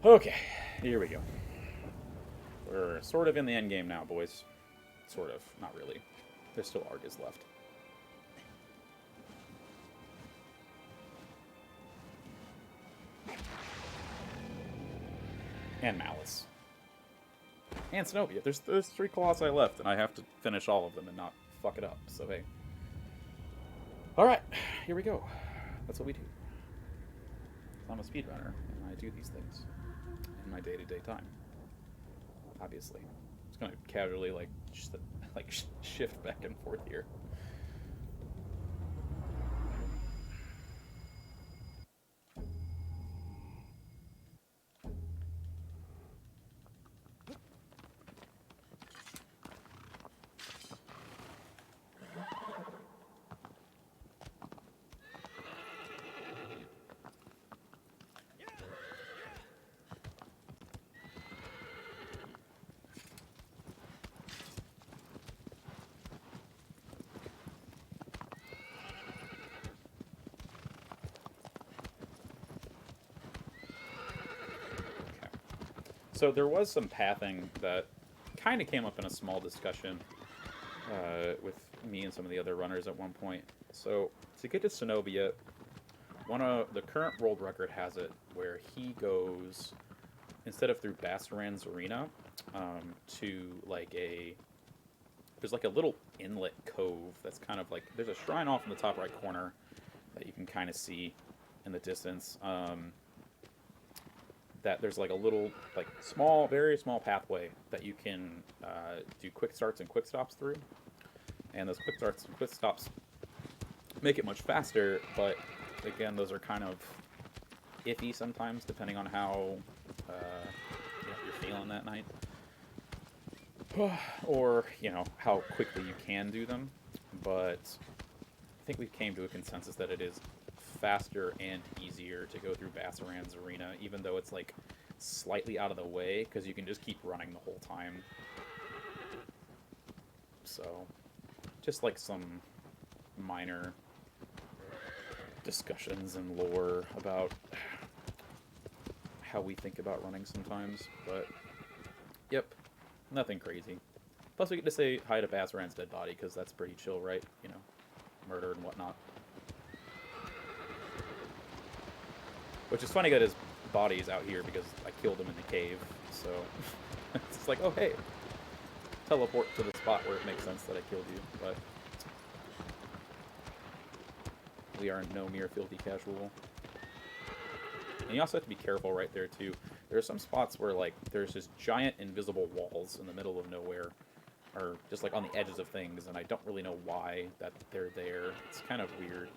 Okay, here we go. We're sort of in the end game now, boys. Sort of, not really. There's still Argus left. And Malice. And Cenobia. There's 3 Colossi left, and I have to finish all of them and not fuck it up. So, hey. Alright, here we go. That's what we do. I'm a speedrunner, and I do these things in my day-to-day time. Obviously. I'm just gonna casually, shift back and forth here. So there was some pathing that kind of came up in a small discussion with me and some of the other runners at one point. So to get to Cenobia, the current world record has it where he goes, instead of through Bassaran's arena, to there's like a little inlet cove that's kind of like, there's a shrine off in the top right corner that you can kind of see in the distance. That there's like a little, very small pathway that you can do quick starts and quick stops through. And those quick starts and quick stops make it much faster, but again, those are kind of iffy sometimes, depending on how you're feeling that night. Or, how quickly you can do them. But I think we came to a consensus that it is faster and easier to go through Bassaran's arena, even though it's like slightly out of the way, because you can just keep running the whole time. So, just like some minor discussions and lore about how we think about running sometimes, but yep, nothing crazy. Plus we get to say hi to Bassaran's dead body, because that's pretty chill, right? Murder and whatnot. Which is funny that his body is out here because I killed him in the cave, so it's just like, oh hey, teleport to the spot where it makes sense that I killed you, but we are no mere filthy casual. And you also have to be careful right there too. There are some spots where there's just giant invisible walls in the middle of nowhere, or just on the edges of things, and I don't really know why that they're there. It's kind of weird,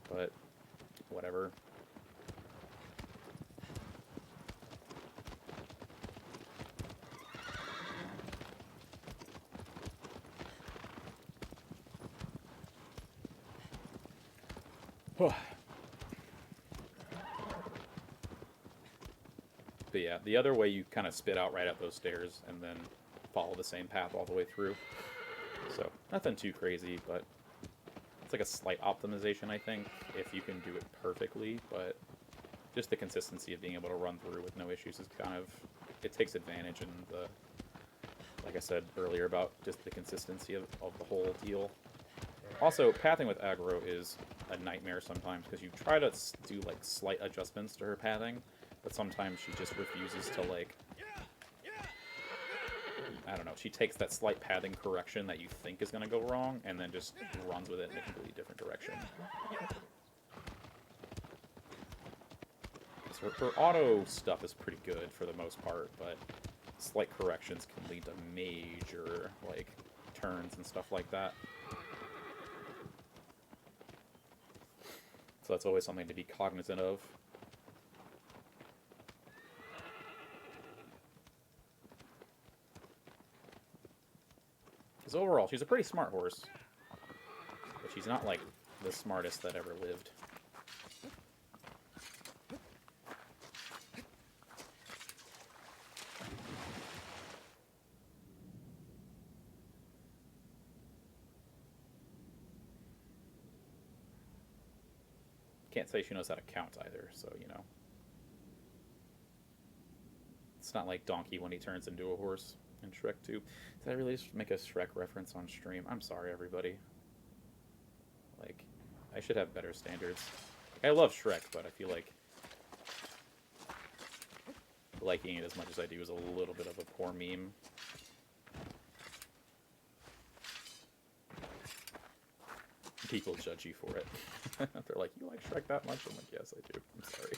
but whatever. But yeah, the other way you kind of spit out right at those stairs and then follow the same path all the way through. So, nothing too crazy, but it's like a slight optimization, I think, if you can do it perfectly, but just the consistency of being able to run through with no issues is kind of, it takes advantage in the, like I said earlier, about just the consistency of the whole deal. Also, pathing with aggro is a nightmare sometimes, because you try to do slight adjustments to her pathing, but sometimes she just refuses to I don't know, she takes that slight pathing correction that you think is going to go wrong, and then just runs with it in a completely different direction. Her auto stuff is pretty good for the most part, but slight corrections can lead to major, turns and stuff like that. So that's always something to be cognizant of. Because overall, she's a pretty smart horse. But she's not, the smartest that ever lived. Can't say she knows how to count either, so, you know. It's not like Donkey when he turns into a horse in Shrek 2. Did I really just make a Shrek reference on stream? I'm sorry, everybody. Like, I should have better standards. I love Shrek, but I feel like liking it as much as I do is a little bit of a poor meme. People judge you for it. They're like, you like Shrek that much? I'm like, yes, I do. I'm sorry.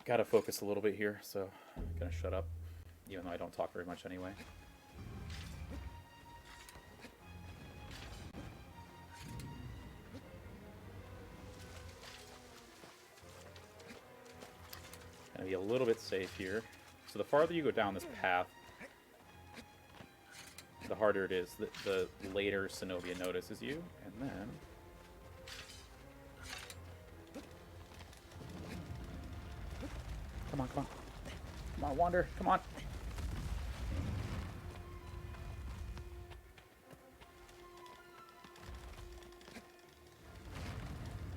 Gotta focus a little bit here, so I'm gonna shut up, even though I don't talk very much anyway. Gonna be a little bit safe here. So the farther you go down this path, the harder it is. The later Cenobia notices you, and then... Come on, come on. Come on, Wander. Come on.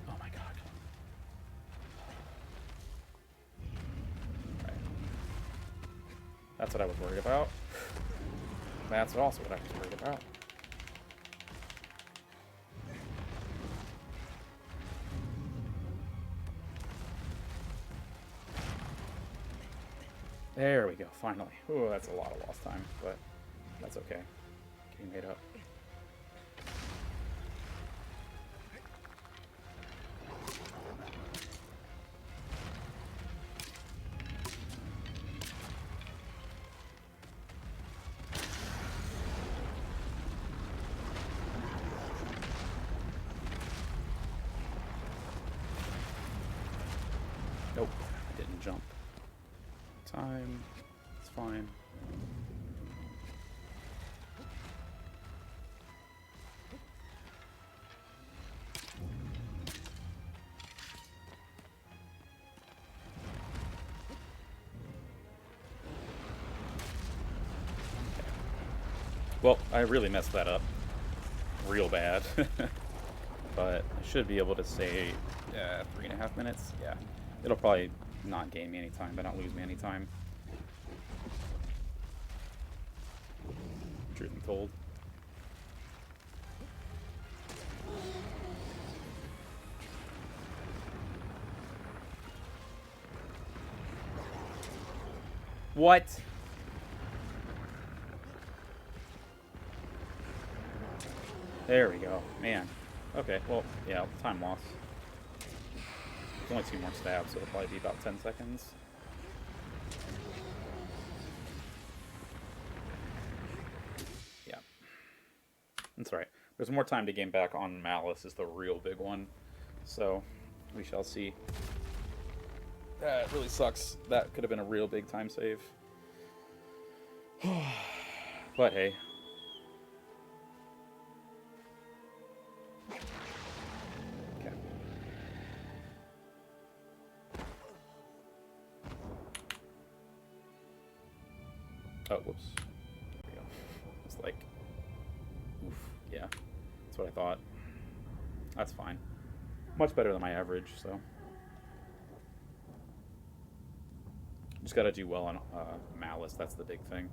Oh my god. Right. That's what I was worried about. That's also what I was worried about. There we go, finally. Ooh, that's a lot of lost time, but that's okay. Getting made up. Nope, didn't jump. Time. It's fine. Well, I really messed that up real bad. But I should be able to say 3.5 minutes. Yeah. It'll probably not gain me any time, but not lose me any time. Truth be told. What? There we go. Man. Okay, well, yeah, time loss. There's only 2 more stabs, so it'll probably be about 10 seconds. Yeah. That's right. There's more time to gain back on Malice is the real big one. So, we shall see. That really sucks. That could have been a real big time save. But hey. Oh, whoops. There we go. It's like, oof, yeah. That's what I thought. That's fine. Much better than my average, so. Just gotta do well on Malice, that's the big thing.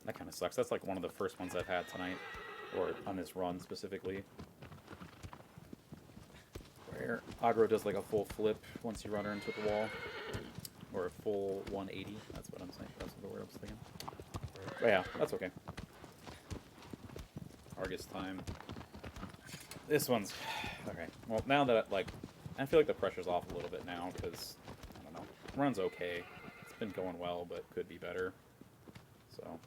That kind of sucks. That's like one of the first ones I've had tonight, or on this run specifically, where Agro does like a full flip once you run her into the wall, or a full 180. That's what I'm saying. That's the word I was thinking. But yeah, that's okay. Argus time. This one's okay. Well, now that I feel like the pressure's off a little bit now because I don't know. Run's okay. It's been going well, but could be better. So.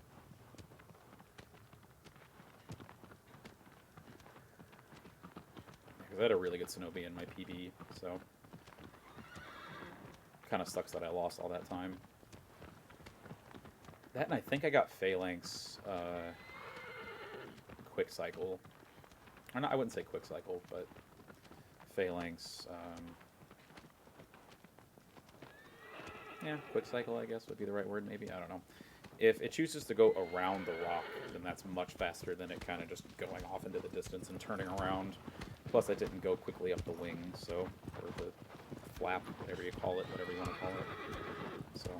Because I had a really good Cenobia in my PB, so. Kind of sucks that I lost all that time. That, and I think I got Phalanx Quick Cycle. Or not, I wouldn't say Quick Cycle, but Phalanx. Yeah, Quick Cycle, I guess, would be the right word, maybe. I don't know. If it chooses to go around the rock, then that's much faster than it kind of just going off into the distance and turning around. Plus, I didn't go quickly up the wing, so, or the flap, whatever you call it, whatever you want to call it. So.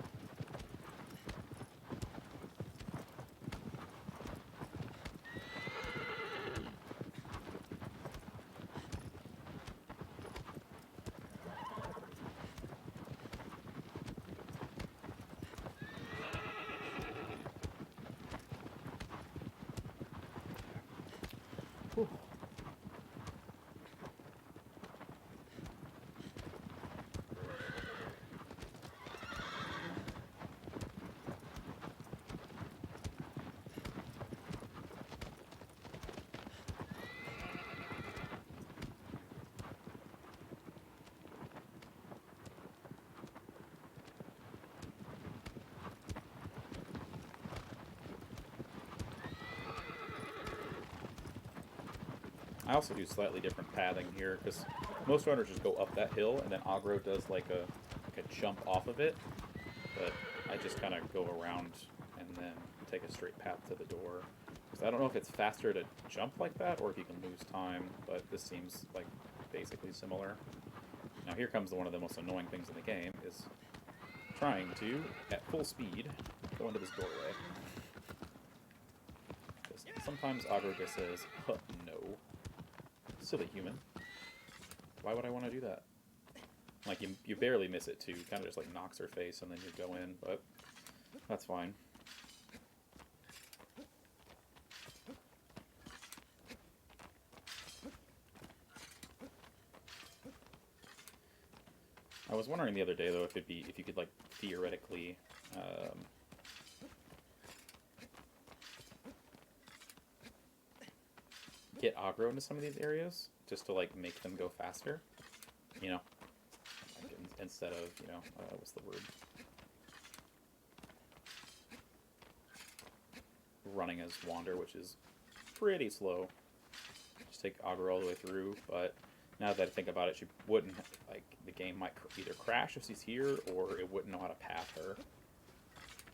Whew. I also do slightly different pathing here, because most runners just go up that hill, and then aggro does like a jump off of it, but I just kind of go around and then take a straight path to the door. Because I don't know if it's faster to jump like that, or if you can lose time, but this seems like basically similar. Now here comes one of the most annoying things in the game, is trying to, at full speed, go into this doorway. Sometimes aggro just says, huh, no. Silly human. Why would I want to do that? Like, you barely miss it, too. Kind of just, like, knocks her face, and then you go in, but that's fine. I was wondering the other day, though, if you could, like, theoretically, get aggro into some of these areas, just to, like, make them go faster. You know? Like, instead of, you know, what's the word? Running as Wander, which is pretty slow. Just take aggro all the way through, but now that I think about it, she wouldn't, like, the game might either crash if she's here, or it wouldn't know how to path her.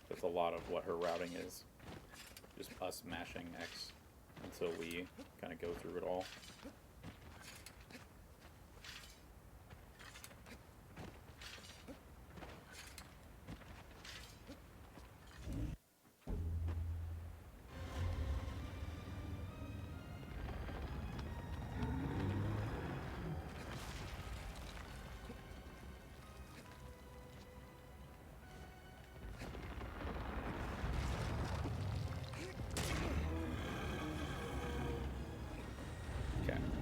That's a lot of what her routing is. Just us mashing X until we kind of go through it all.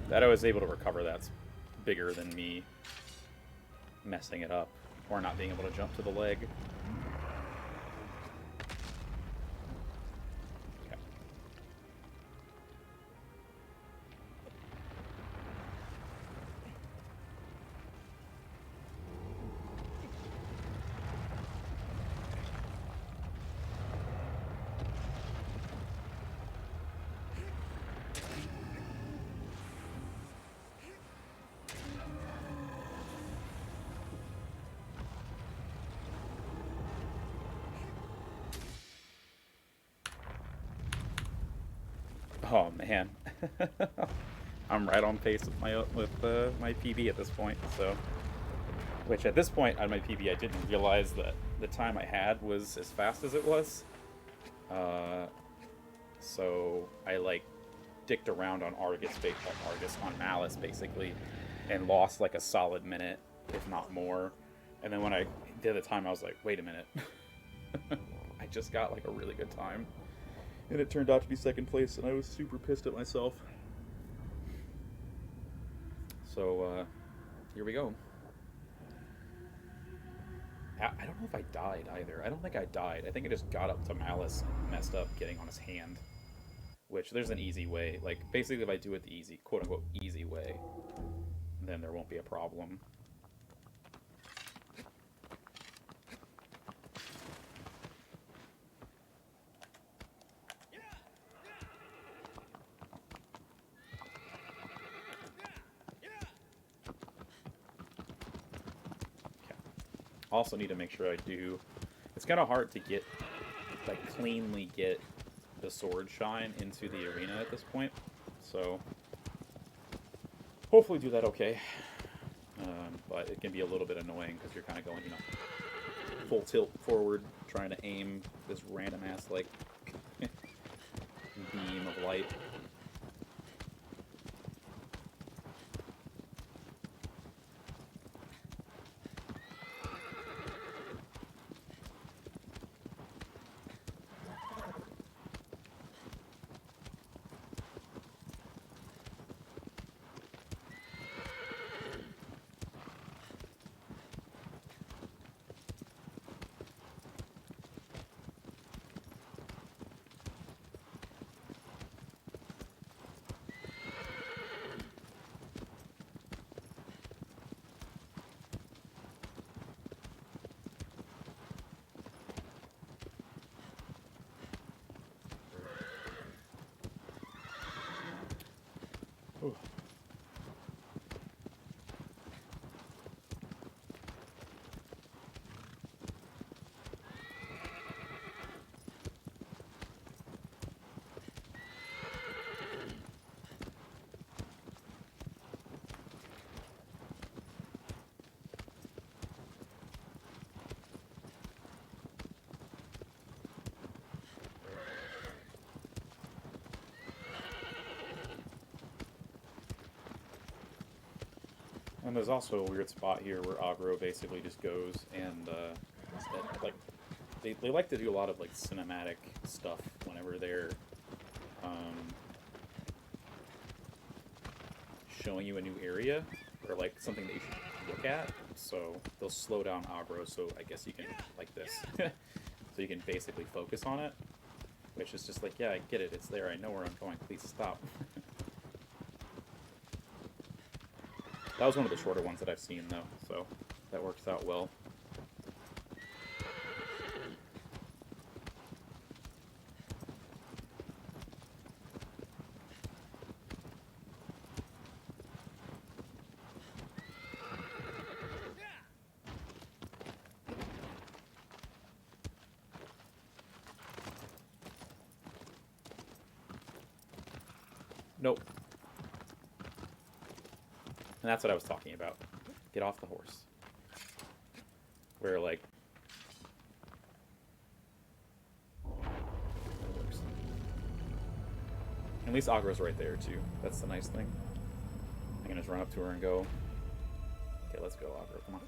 That I was able to recover, that's bigger than me messing it up or not being able to jump to the leg. Okay. Oh man, I'm right on pace with my PB at this point. So, which at this point on my PB, I didn't realize that the time I had was as fast as it was. So I like dicked around on on Malice basically, and lost like a solid minute, if not more. And then when I did the time, I was like, wait a minute, I just got like a really good time. And it turned out to be second place, and I was super pissed at myself. So, here we go. I don't know if I died either. I don't think I died. I think I just got up to Malice and messed up getting on his hand. Which, there's an easy way. Like, basically if I do it the easy, quote-unquote, easy way, then there won't be a problem. Also need to make sure I do... It's kind of hard to get, like, cleanly get the sword shine into the arena at this point. So, hopefully do that okay. But it can be a little bit annoying because you're kind of going, you know, full tilt forward, trying to aim this random-ass, like, beam of light. Ooh. And there's also a weird spot here where aggro basically just goes and, like, they like to do a lot of, like, cinematic stuff whenever they're, showing you a new area, or, like, something that you should look at. So they'll slow down aggro, so I guess you can, like this. So you can basically focus on it, which is just like, yeah, I get it, it's there, I know where I'm going, please stop. That was one of the shorter ones that I've seen, though, so that works out well. Nope. And that's what I was talking about. Get off the horse. Where, like... That works. At least aggro's right there, too. That's the nice thing. I can just run up to her and go... Okay, let's go, aggro. Come on.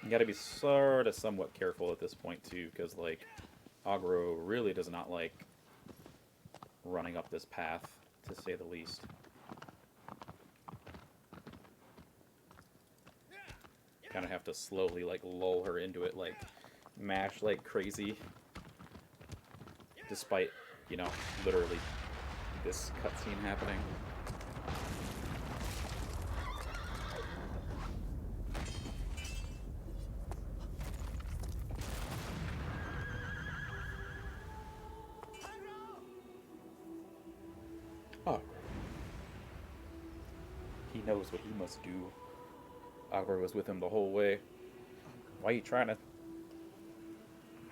You gotta be sort of somewhat careful at this point, too, because, like, aggro really does not like running up this path, to say the least. Kind of have to slowly, like, lull her into it, like, mash like crazy. Despite, you know, literally this cutscene happening. Oh. He knows what he must do. Aggro was with him the whole way. Why are you trying to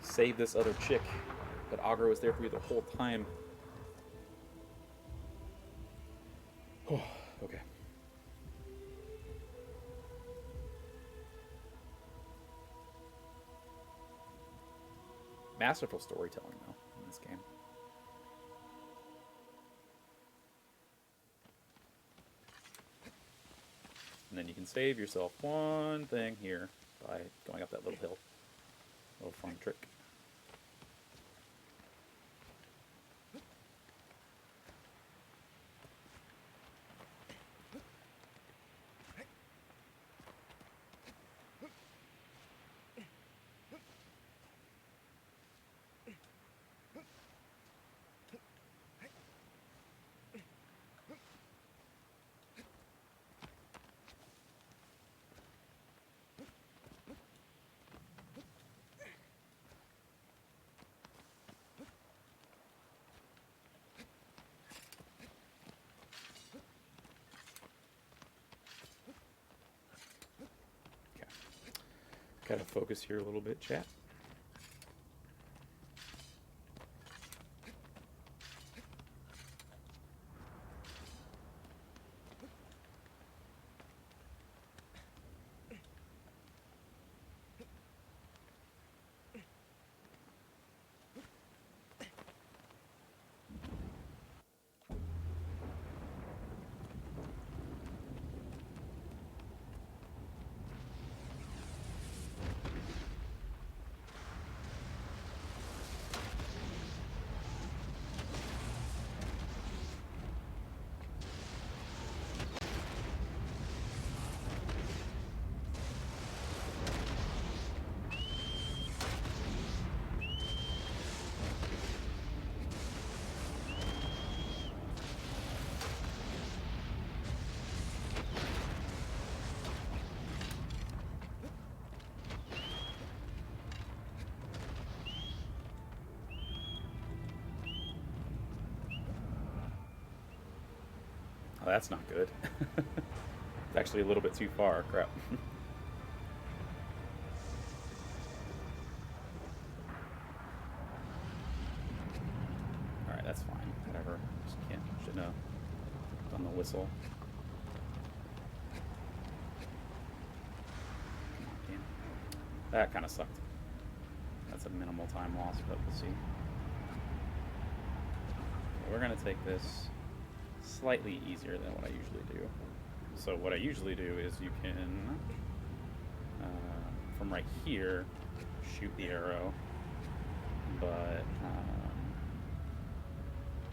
save this other chick? But Aggro was there for you the whole time. Oh, okay. Masterful storytelling, though, in this game. And then you can save yourself one thing here by going up that little hill. Little fun trick. Gotta focus here a little bit, chat. Oh, that's not good. It's actually a little bit too far. Crap. Alright, that's fine. Whatever. Just shouldn't have done the whistle. Come on, game. That kind of sucked. That's a minimal time loss, but we'll see. So we're going to take this slightly easier than what I usually do. So what I usually do is you can, from right here, shoot the arrow, but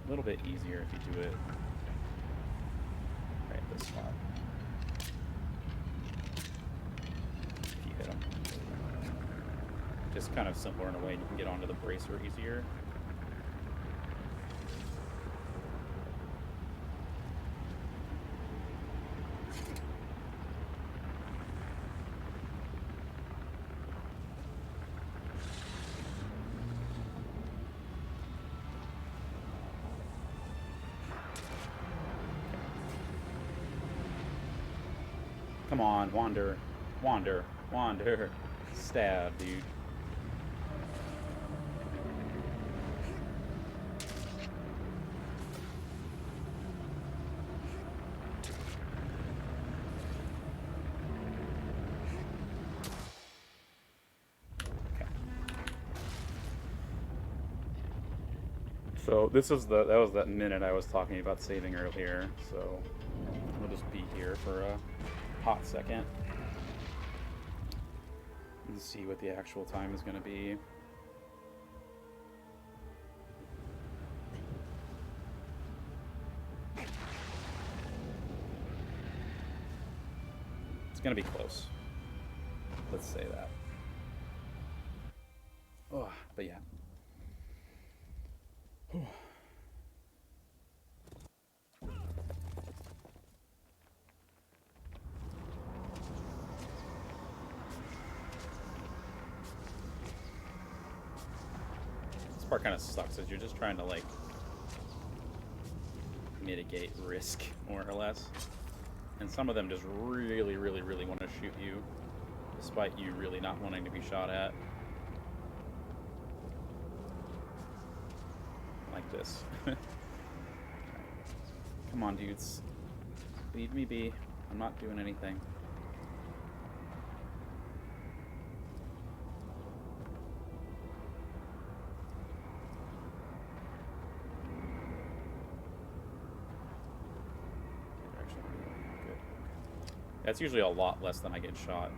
a little bit easier if you do it right at this spot. If you hit them. Just kind of simpler in a way, and you can get onto the bracer easier. Come on, wander, wander, wander. Stab, dude. Okay. So this is that was that minute I was talking about saving earlier. So we'll just be here for a hot second and see what the actual time is going to be. It's going to be close. Let's say that. Oh, but yeah. Whew. Part kind of sucks as you're just trying to like mitigate risk more or less, and some of them just really want to shoot you despite you really not wanting to be shot at, like this. Come on, dudes, leave me be. I'm not doing anything. That's usually a lot less than I get shot.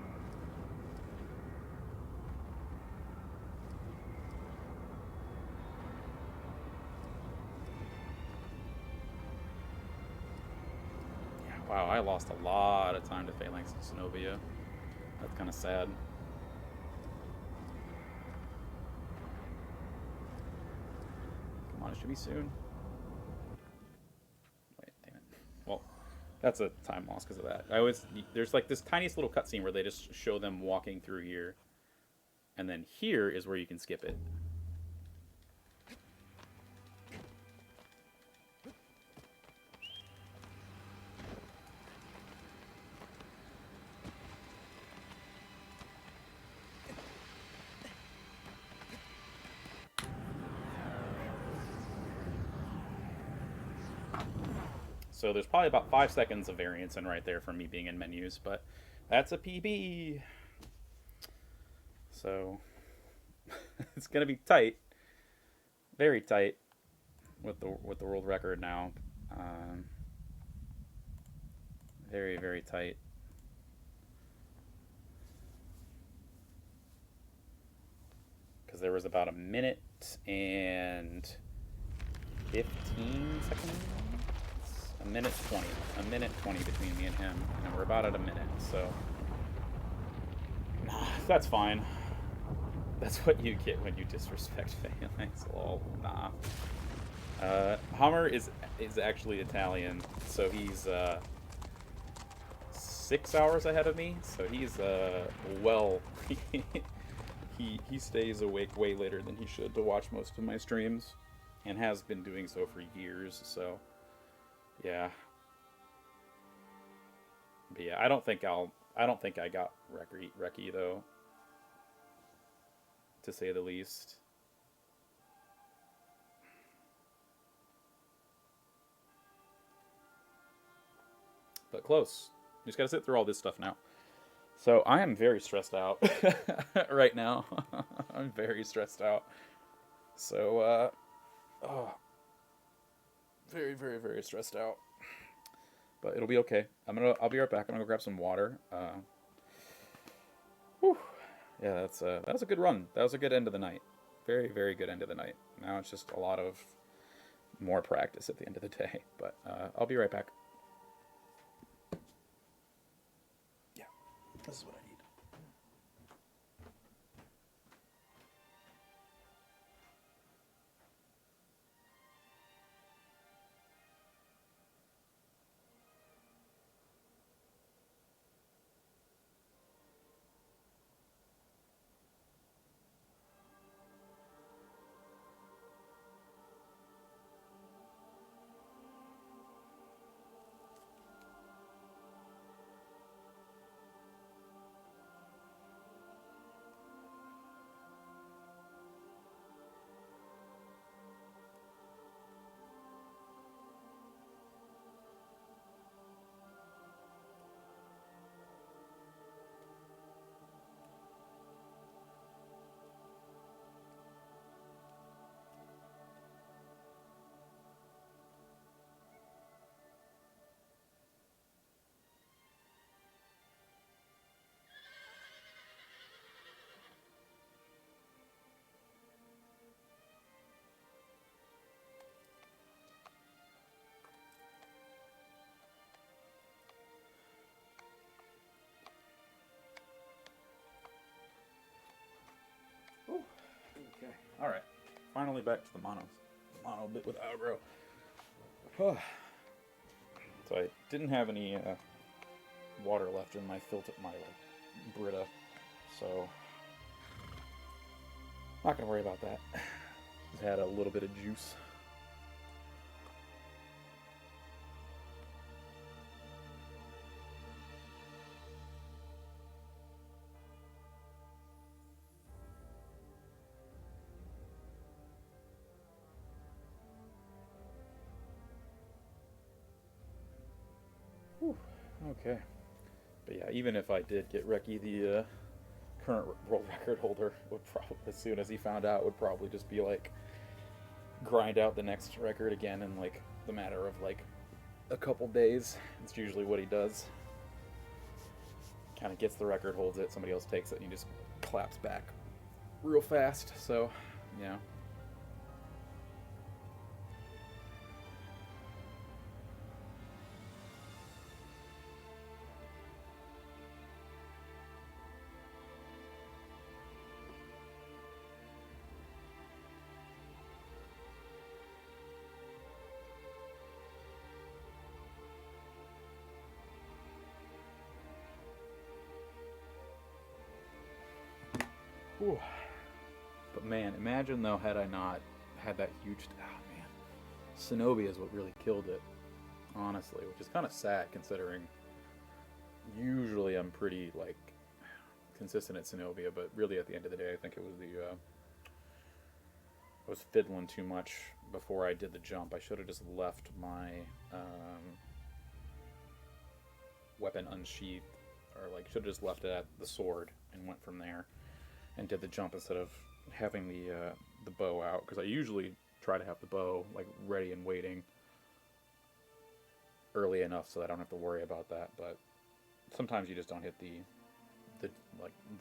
Yeah, wow, I lost a lot of time to Phalanx and Cenobia. That's kind of sad. Come on, it should be soon. That's a time loss because of that. There's like this tiniest little cutscene where they just show them walking through here. And then here is where you can skip it. So there's probably about 5 seconds of variance in right there from me being in menus, but that's a PB. So it's gonna be tight, very tight, with the world record now. Um, very very tight. Because there was about a minute and 15 seconds. A minute 20. A minute 20 between me and him, and we're about at a minute. So that's fine. That's what you get when you disrespect Phalanx. Lol. Nah. Hummer is actually Italian, so he's 6 hours ahead of me. So he's well. he stays awake way later than he should to watch most of my streams, and has been doing so for years. So yeah. But yeah, I don't think I got Reki though, to say the least. But close. You just gotta sit through all this stuff now. So I am very stressed out right now. I'm very stressed out. So very very very stressed out. But it'll be okay. I'll be right back. I'm gonna go grab some water. Whew. Yeah, that was a good run. That was a good end of the night. Very, very good end of the night. Now it's just a lot of more practice at the end of the day. But I'll be right back. Yeah, this is what I need. Ooh, okay. All right. Finally back to the mono bit with aggro. So I didn't have any water left in my Brita, so not gonna worry about that. Just had a little bit of juice. Whew, okay. But yeah, even if I did get Reki, the current world record holder would probably, as soon as he found out, would probably just be like, grind out the next record again in like the matter of like a couple days. It's usually what he does. Kind of gets the record, holds it, somebody else takes it, and he just claps back real fast. So, yeah. Whew. But man, imagine though, had I not had that huge... Oh man. Cenobia is what really killed it, honestly, which is kind of sad considering usually I'm pretty, like, consistent at Cenobia, but really at the end of the day, I think it was I was fiddling too much before I did the jump. I should have just left my weapon unsheathed, or like should have just left it at the sword and went from there, and did the jump instead of having the bow out, because I usually try to have the bow like ready and waiting early enough so that I don't have to worry about that. But sometimes you just don't hit the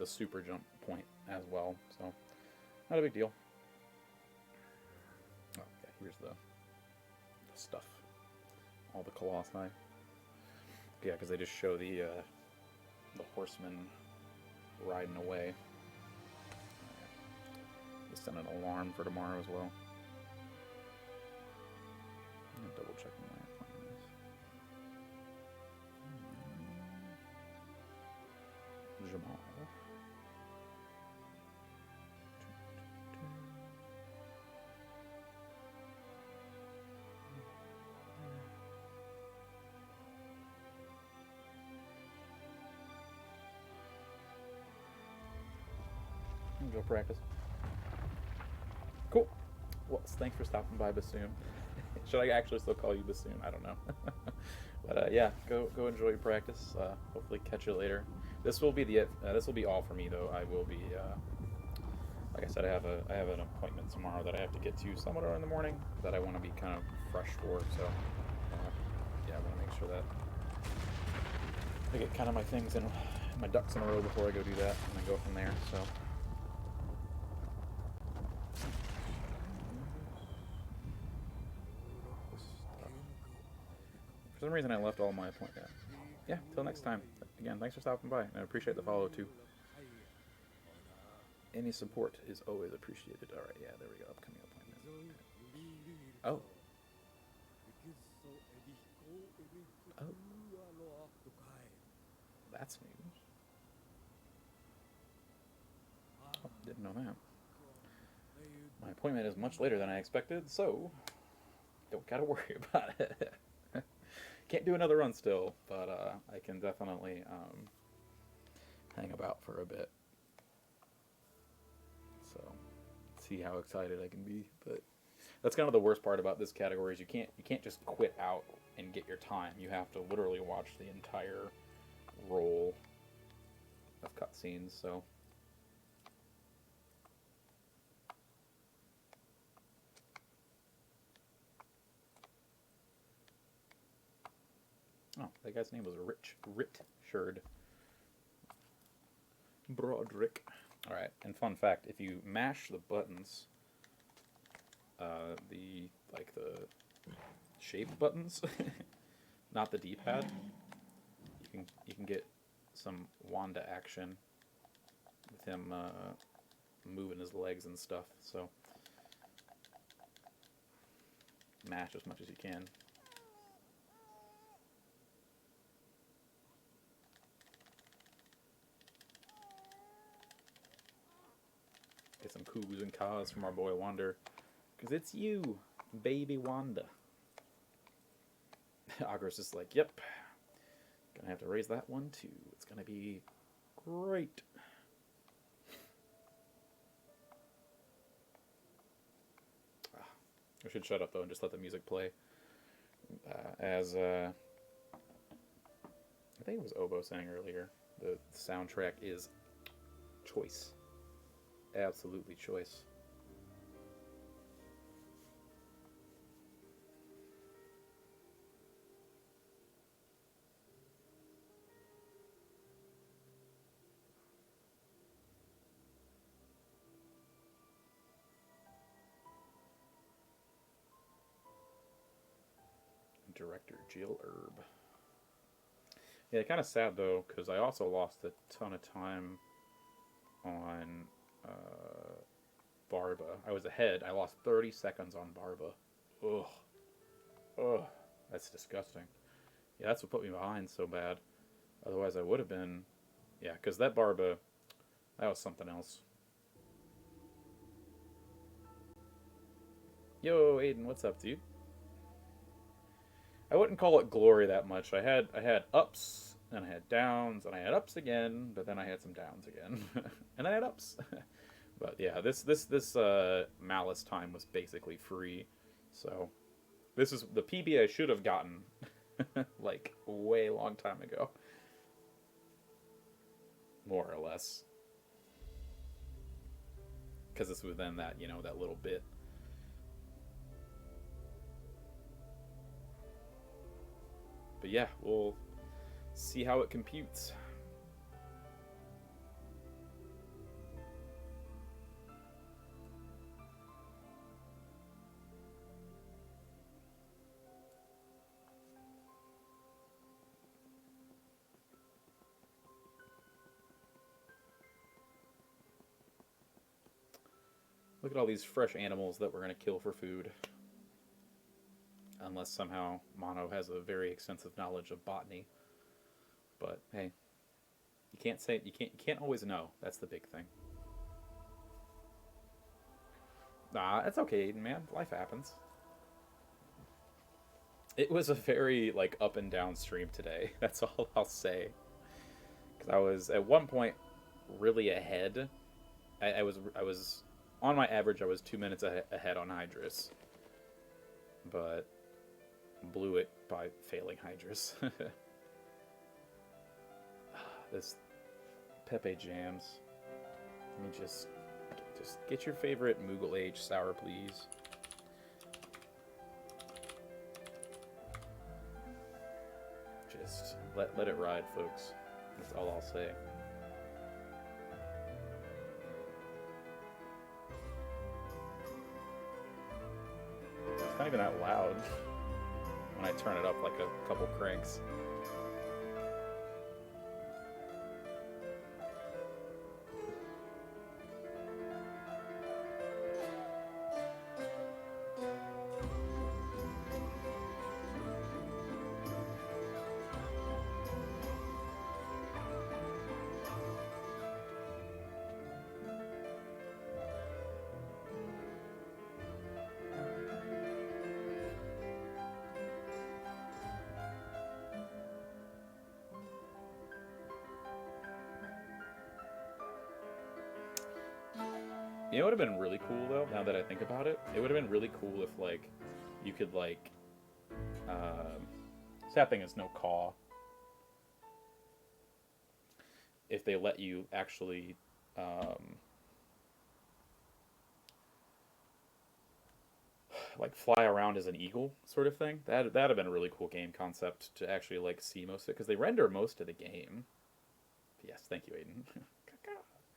super jump point as well, so not a big deal. Oh yeah, here's the stuff, all the Colossi. Yeah, because they just show the horsemen riding away. They sent an alarm for tomorrow as well. I'm gonna double check my appointment is. Jamal. Go practice. Cool. Well, thanks for stopping by, Bassoon. Should I actually still call you Bassoon? I don't know. But yeah, go enjoy your practice. Hopefully catch you later. This will be this will be all for me though. I will be like I said, I have an appointment tomorrow that I have to get to somewhat early in the morning that I want to be kind of fresh for. So yeah, I want to make sure that I get kind of my things in, my ducks in a row before I go do that, and then go from there. So. For some reason I left all my appointment. Yeah, till next time. Again, thanks for stopping by, and I appreciate the follow too. Any support is always appreciated. Alright, yeah, there we go. Upcoming appointment. Oh. Oh. That's news. Oh, didn't know that. My appointment is much later than I expected, so don't gotta worry about it. Can't do another run still, but I can definitely hang about for a bit. So, see how excited I can be. But that's kind of the worst part about this category is you can't just quit out and get your time. You have to literally watch the entire roll of cutscenes. So. Oh, that guy's name was Richard Broderick. Alright, and fun fact, if you mash the buttons, the shape buttons, not the D-pad, you can get some Wanda action with him moving his legs and stuff, so mash as much as you can. Get some coos and caws from our boy Wanda. Because it's you, baby Wanda. Agros is like, yep. Gonna have to raise that one too. It's gonna be great. I should shut up though and just let the music play. I think it was Obo saying earlier, the soundtrack is choice. Absolutely choice. Director Jill Erb. Yeah, kind of sad though, because I also lost a ton of time on Barba. I was ahead. I lost 30 seconds on Barba. Ugh. Ugh. That's disgusting. Yeah, that's what put me behind so bad. Otherwise, I would have been... Yeah, because that Barba, that was something else. Yo, Aiden, what's up, dude? I wouldn't call it glory that much. I had ups, and I had downs, and I had ups again, but then I had some downs again. And I had ups. But yeah, this Malice time was basically free. So this is the PB I should have gotten like way long time ago. more or less, because it's within that, you know, that little bit. But yeah, we'll see how it computes. Look at all these fresh animals that we're going to kill for food. Unless somehow Mono has a very extensive knowledge of botany. But hey, you can't always know. That's the big thing. Nah, it's okay, Aiden, man. Life happens. It was a very like up and down stream today. That's all I'll say. Because I was at one point really ahead. I was on my average. I was 2 minutes ahead on Hydrus, but blew it by failing Hydrus. This Pepe jams. Let me just get your favorite Moogle Age sour, please. Just let it ride, folks. That's all I'll say. It's not even that loud when I turn it up like a couple cranks. You know what would have been really cool though, now that I think about it? It would have been really cool if like you could like sapping is no caw. If they let you actually like fly around as an eagle sort of thing. That'd have been a really cool game concept to actually like see most of it, because they render most of the game. Yes, thank you, Aiden.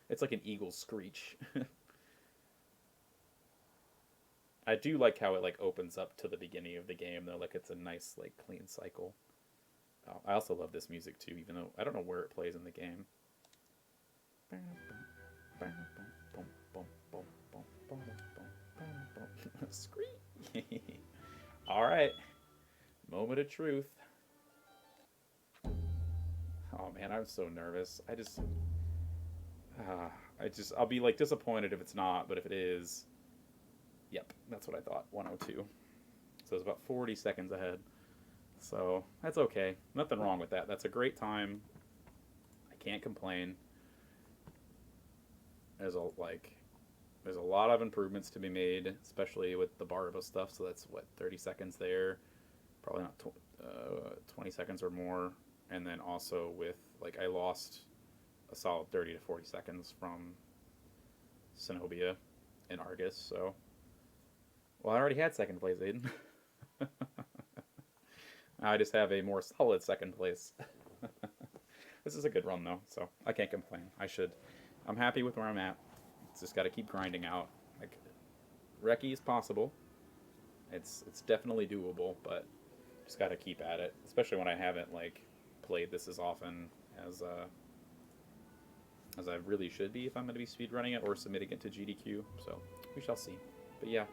It's like an eagle screech. I do like how it like opens up to the beginning of the game though, like it's a nice like clean cycle. Oh, I also love this music too, even though I don't know where it plays in the game. Scream. All right, moment of truth. Oh man, I'm so nervous. I'll be like disappointed if it's not, but if it is, yep, that's what I thought. 102. So it's about 40 seconds ahead. So that's okay. Nothing wrong with that. That's a great time. I can't complain. There's a lot of improvements to be made, especially with the Barba stuff. So that's what, 30 seconds there, probably not 20 seconds or more. And then also with like I lost a solid 30 to 40 seconds from Cenobia and Argus. So, well, I already had second place, Aiden. I just have a more solid second place. This is a good run though, so I can't complain. I'm happy with where I'm at. It's just got to keep grinding out. Like, recce is possible. It's definitely doable, but just got to keep at it. Especially when I haven't like played this as often as I really should be if I'm going to be speedrunning it or submitting it to GDQ. So we shall see. But yeah,